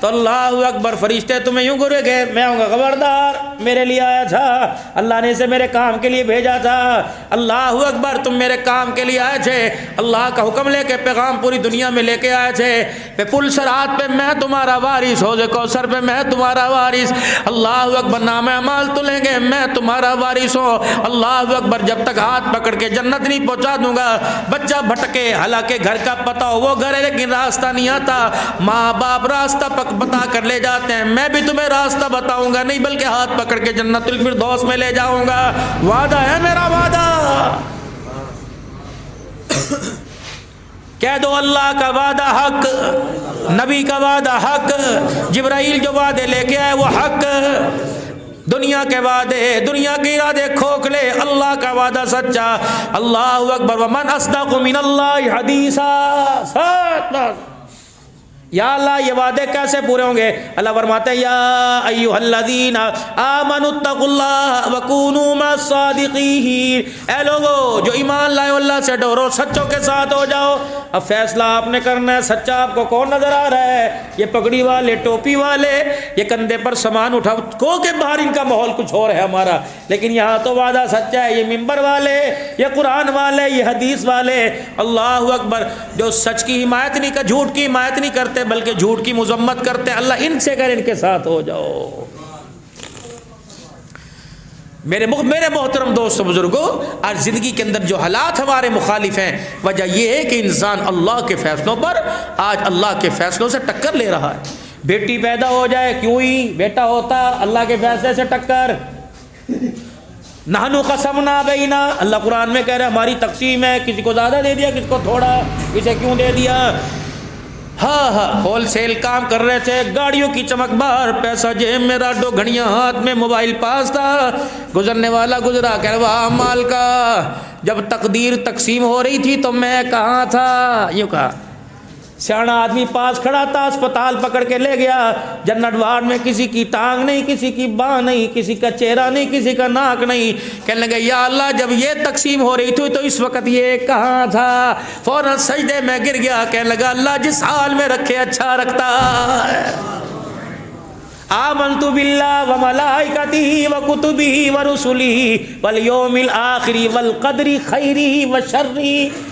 S2: تو اللہ اکبر، فرشتے تمہیں یوں گرے گے، میں ہوں گا خبردار، میرے لیے آیا تھا، اللہ نے اسے میرے کام کے لیے بھیجا تھا، اللہ اکبر، تم میرے کام کے لیے آئے تھے، اللہ کا حکم لے کے پیغام پوری دنیا میں لے کے آئے تھے، پہ پلسرات پہ میں تمہارا وارث، حوض کوثر پہ میں تمہارا وارث، اللہ اکبر، نام اعمال تلیں گے، میں تمہارا وارث ہوں، اللہ اکبر، جب تک ہاتھ پکڑ کے جنت نہیں پہنچا دوں گا۔ بچہ بھٹکے، حالانکہ گھر کا پتہ ہو، وہ گھر ہے لیکن راستہ نہیں آتا، ماں باپ راستہ بتا کر لے جاتے ہیں، میں بھی تمہیں راستہ بتاؤں گا نہیں بلکہ ہاتھ پکڑ کے جنت الفردوس میں لے جاؤں گا، وعدہ ہے میرا، وعدہ۔ کہہ دو اللہ کا وعدہ حق، نبی کا وعدہ حق، جبرائیل جو وعدے لے کے آئے وہ حق، دنیا کے وعدے، دنیا کے ارادے کھوکھلے، اللہ کا وعدہ سچا، اللہ اکبر، ومن اصدق من اللہ حدیثا۔ یا اللہ یہ وعدے کیسے پورے ہوں گے؟ اللہ فرماتے ہیں یا ایھا الذین آمنوا اتقوا اللہ وکونوا مع الصادقین، اے لوگو جو ایمان لائے اللہ سے ڈرو، سچوں کے ساتھ ہو جاؤ۔ اب فیصلہ آپ نے کرنا ہے، سچا آپ کو کون نظر آ رہا ہے؟ یہ پگڑی والے، ٹوپی والے، یہ کندھے پر سامان اٹھا کو کہ باہر ان کا ماحول کچھ اور ہے ہمارا، لیکن یہاں تو وعدہ سچا ہے، یہ ممبر والے، یہ قرآن والے، یہ حدیث والے، اللہ اکبر، جو سچ کی حمایت نہیں کر، جھوٹ کی حمایت نہیں کرتے بلکہ جھوٹ کی مذمت کرتے، اللہ ان سے کر، ان کے ساتھ ہو جاؤ۔ میرے محترم دوستو بزرگوں، آج زندگی کے اندر جو حالات ہمارے مخالف ہیں، وجہ یہ ہے کہ انسان اللہ کے فیصلوں پر، آج اللہ کے فیصلوں سے ٹکر لے رہا ہے۔ بیٹی پیدا ہو جائے، کیوں ہی بیٹا ہوتا، اللہ کے فیصلے سے ٹکر۔ نحنو قسمنا بینا، اللہ قرآن میں کہہ رہا ہے ہماری تقسیم ہے، کسی کو زیادہ دے دیا، کسی کو تھوڑا، اسے کیوں دے دیا؟ ہاں ہول سیل کام کر رہے تھے، گاڑیوں کی چمک بار، پیسہ جیب میں، راڈو گھڑیاں ہاتھ میں، موبائل پاس تھا، گزرنے والا گزرا، کہہ رہا واہ مال کا، جب تقدیر تقسیم ہو رہی تھی تو میں کہاں تھا، یوں کہا۔ سیاڑا آدمی پاس کھڑا تھا، اسپتال پکڑ کے لے گیا، جنت وارڈ میں کسی کی ٹانگ نہیں، کسی کی باں نہیں، کسی کا چہرہ نہیں، کسی کا ناک نہیں، کہنے لگے یا اللہ جب یہ تقسیم ہو رہی تھی تو اس وقت یہ کہاں تھا؟ فوراً سجدے میں گر گیا، کہنے لگا اللہ جس حال میں رکھے اچھا رکھتا ہے۔ آمنت باللہ وملائکتہ وکتبہ ورسلہ والیوم الآخر والقدر خیرہ وشرہ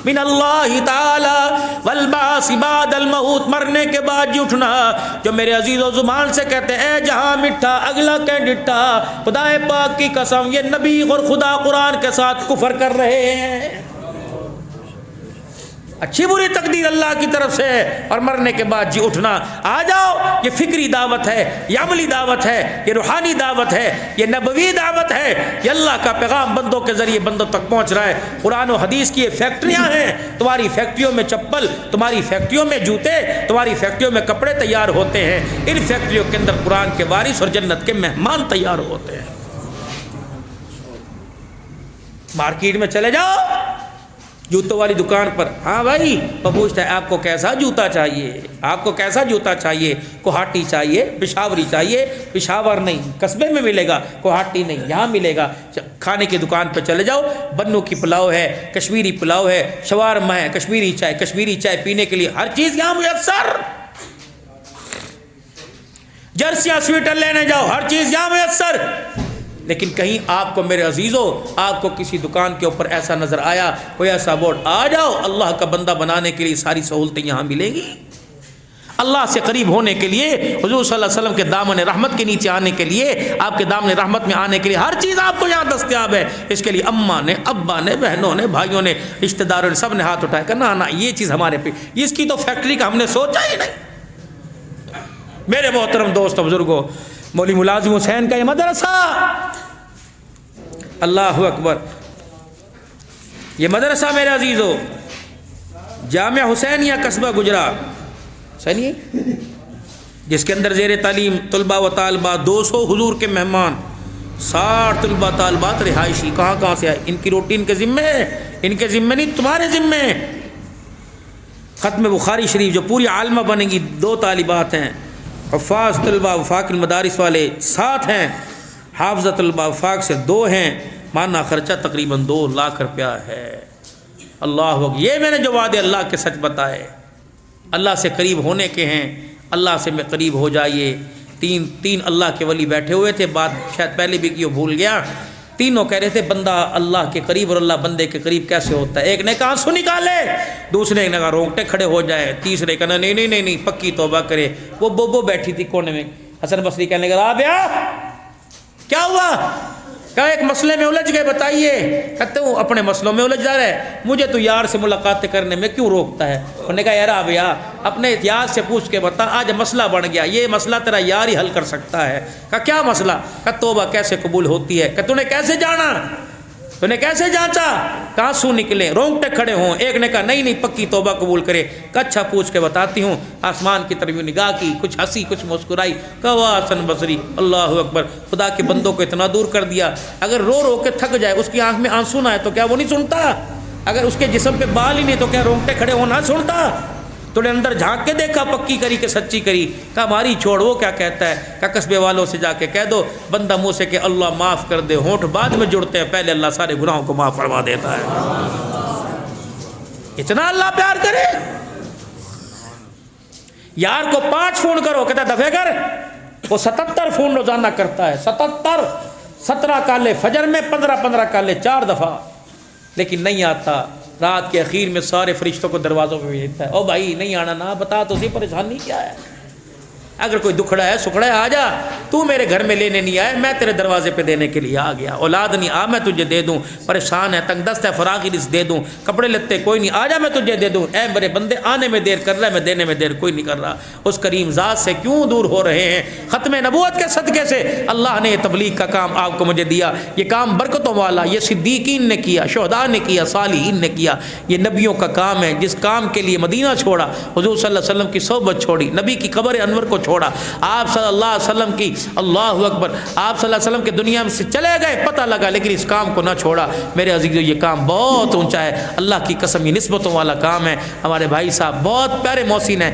S2: من اللہ تعالی والبعث بعد الموت، مرنے کے بعد جی اٹھنا، جو میرے عزیز و زبان سے کہتے ہیں اے جہاں مٹھا اگلا کہ ڈٹھا، خدا پاک کی قسم یہ نبی اور خدا قرآن کے ساتھ کفر کر رہے ہیں۔ اچھی بری تقدیر اللہ کی طرف سے، اور مرنے کے بعد جی اٹھنا، آ جاؤ، یہ فکری دعوت ہے، یہ عملی دعوت ہے، یہ روحانی دعوت ہے، یہ نبوی دعوت ہے، یہ اللہ کا پیغام بندوں کے ذریعے بندوں تک پہنچ رہا ہے۔ قرآن و حدیث کی یہ فیکٹریاں ہیں، تمہاری فیکٹریوں میں چپل، تمہاری فیکٹریوں میں جوتے، تمہاری فیکٹریوں میں کپڑے تیار ہوتے ہیں، ان فیکٹریوں کے اندر قرآن کے وارث اور جنت کے مہمان تیار ہوتے ہیں۔ مارکیٹ میں چلے جاؤ، جوتوں والی دکان پر، ہاں بھائی، وہ پوچھتا ہے آپ کو کیسا جوتا چاہیے، آپ کو کیسا جوتا چاہیے، کوہاٹی چاہیے، پشاوری چاہیے، پشاور نہیں قصبے میں ملے گا، کوہاٹی نہیں یہاں ملے گا۔ کھانے کی دکان پہ چلے جاؤ، بنو کی پلاؤ ہے، کشمیری پلاؤ ہے، شوارما ہے، کشمیری چائے پینے کے لیے ہر چیز یہاں میسر۔ جرسیاں سویٹر لینے جاؤ، ہر چیز یہاں میسر۔ لیکن کہیں آپ کو میرے عزیزوں، آپ کو کسی دکان کے اوپر ایسا نظر آیا، کوئی ایسا بورڈ، آ جاؤ اللہ کا بندہ بنانے کے لیے ساری سہولتیں یہاں ملیں گی، اللہ سے قریب ہونے کے لیے، حضور صلی اللہ علیہ وسلم کے دامن رحمت کے نیچے آنے کے لیے، آپ کے دامن رحمت میں آنے کے لیے ہر چیز آپ کو یہاں دستیاب ہے۔ اس کے لیے اماں نے، ابا نے، بہنوں نے، بھائیوں نے، رشتہ داروں نے، سب نے ہاتھ اٹھایا کہ نہ یہ چیز ہمارے پہ، اس کی تو فیکٹری کا ہم نے سوچا ہی نہیں۔ میرے محترم دوست بزرگوں، مولوی ملازم حسین کا یہ مدرسہ، اللہ اکبر، یہ مدرسہ میرے عزیزو، جامعہ حسینیہ قصبہ گجرات، سنیے، جس کے اندر زیر تعلیم طلباء و طالبات 200 حضور کے مہمان، 60 طلباء طالبات رہائشی، کہاں سے آئے، ان کی روٹی ان کے ذمے ہے، ان کے ذمے نہیں تمہارے ذمے۔ ختم بخاری شریف جو پوری عالمہ بنے گی، 2 طالبات ہیں، حفاظ طلباء وفاق المدارس والے 7 ہیں، حافظہ طلباء وفاق سے 2 ہیں، مانا خرچہ تقریباً 2 لاکھ روپیہ ہے۔ اللہ اکبر. یہ میں نے جو وعدے اللہ کے سچ بتائے, اللہ سے قریب ہونے کے ہیں, اللہ سے میں قریب ہو جائیے. تین اللہ کے ولی بیٹھے ہوئے تھے, بات شاید پہلے بھی کی, وہ بھول گیا. تینوں کہہ رہے تھے بندہ اللہ کے قریب اور اللہ بندے کے قریب کیسے ہوتا ہے. ایک نے کہا آنسو نکالے, دوسرے نے کہا رونگٹے کھڑے ہو جائے, تیسرے کہا نہیں پکی توبہ کرے. وہ بوبو بیٹھی تھی کونے میں. حسن بصری کہنے لگا رابعہ کیا ہوا؟ کہا ایک مسئلے میں الجھ گئے, بتائیے. کہتے ہوں اپنے مسئلوں میں الجھ جا رہا ہے, مجھے تو یار سے ملاقاتیں کرنے میں کیوں روکتا ہے. انہوں نے کہا یار رابعہ اپنے یار سے پوچھ کے بتا, آج مسئلہ بن گیا, یہ مسئلہ تیرا یار ہی حل کر سکتا ہے. کہا کیا مسئلہ؟ کہا توبہ کیسے قبول ہوتی ہے. کہ تو نے کیسے جانا, تو نے کیسے جانچا؟ کہاں سو نکلے, رونگٹے کھڑے ہوں. ایک نے کہا نہیں پکی توبہ قبول کرے. کہا اچھا پوچھ کے بتاتی ہوں. آسمان کی طرف نگاہ کی, کچھ ہنسی کچھ مسکرائی. کہا واہ حسن بصری اللہ اکبر, خدا کے بندوں کو اتنا دور کر دیا. اگر رو رو کے تھک جائے, اس کی آنکھ میں آنسو نہ ہے تو کیا وہ نہیں سنتا؟ اگر اس کے جسم پہ بال ہی نہیں تو کیا رونگٹے کھڑے ہونا سنتا؟ تو نے اندر جھانک کے دیکھا پکی کری کہ سچی کری. کہا ہماری چھوڑ, وہ کیا کہتا ہے؟ کہا قصبے والوں سے جا کے کہہ دو بندہ منہ سے کہ اللہ معاف کر دے, ہونٹ بعد میں جڑتے ہیں, پہلے اللہ سارے گناہوں کو معاف فرما دیتا ہے. اتنا اللہ پیار کرے. یار کو 5 فون کرو, کہتا دفعہ کر. وہ 77 فون روزانہ کرتا ہے, 77, 17 کالے فجر میں, 15 کالے 4 دفعہ, لیکن نہیں آتا. رات کے اخیر میں سارے فرشتوں کو دروازوں پہ بھیجتا ہے, او بھائی نہیں آنا نا, بتا تو سی پریشانی کیا ہے. اگر کوئی دکھڑا ہے سکڑا ہے آ جا, تو میرے گھر میں لینے نہیں آئے, میں تیرے دروازے پہ دینے کے لیے آ گیا. اولاد نہیں, آ میں تجھے دے دوں. پریشان ہے, تنگ دست ہے, فراغی رزق دے دوں. کپڑے لتے کوئی نہیں, آ جا میں تجھے دے دوں. اے میرے بندے آنے میں دیر کر رہا ہے, میں دینے میں دیر کوئی نہیں کر رہا. اس کریم ذات سے کیوں دور ہو رہے ہیں؟ ختم نبوت کے صدقے سے اللہ نے تبلیغ کا کام آپ کو مجھے دیا. یہ کام برکتوں والا, یہ صدیقین نے کیا, شہداء نے کیا, صالحین نے کیا. یہ نبیوں کا کام ہے. جس کام کے لیے مدینہ چھوڑا, حضور صلی اللہ علیہ وسلم کی صحبت چھوڑی, نبی کی قبر انور کو چھوڑا, آپ صلی اللہ علیہ وسلم کی, اللہ اکبر, آپ صلی اللہ علیہ وسلم کی دنیا میں سے چلے گئے پتہ لگا, لیکن اس کام کو نہ چھوڑا. میرے عزیزو یہ کام بہت اونچا ہے, اللہ کی قسم یہ نسبتوں والا کام ہے. ہمارے بھائی صاحب بہت پیارے محسن ہیں.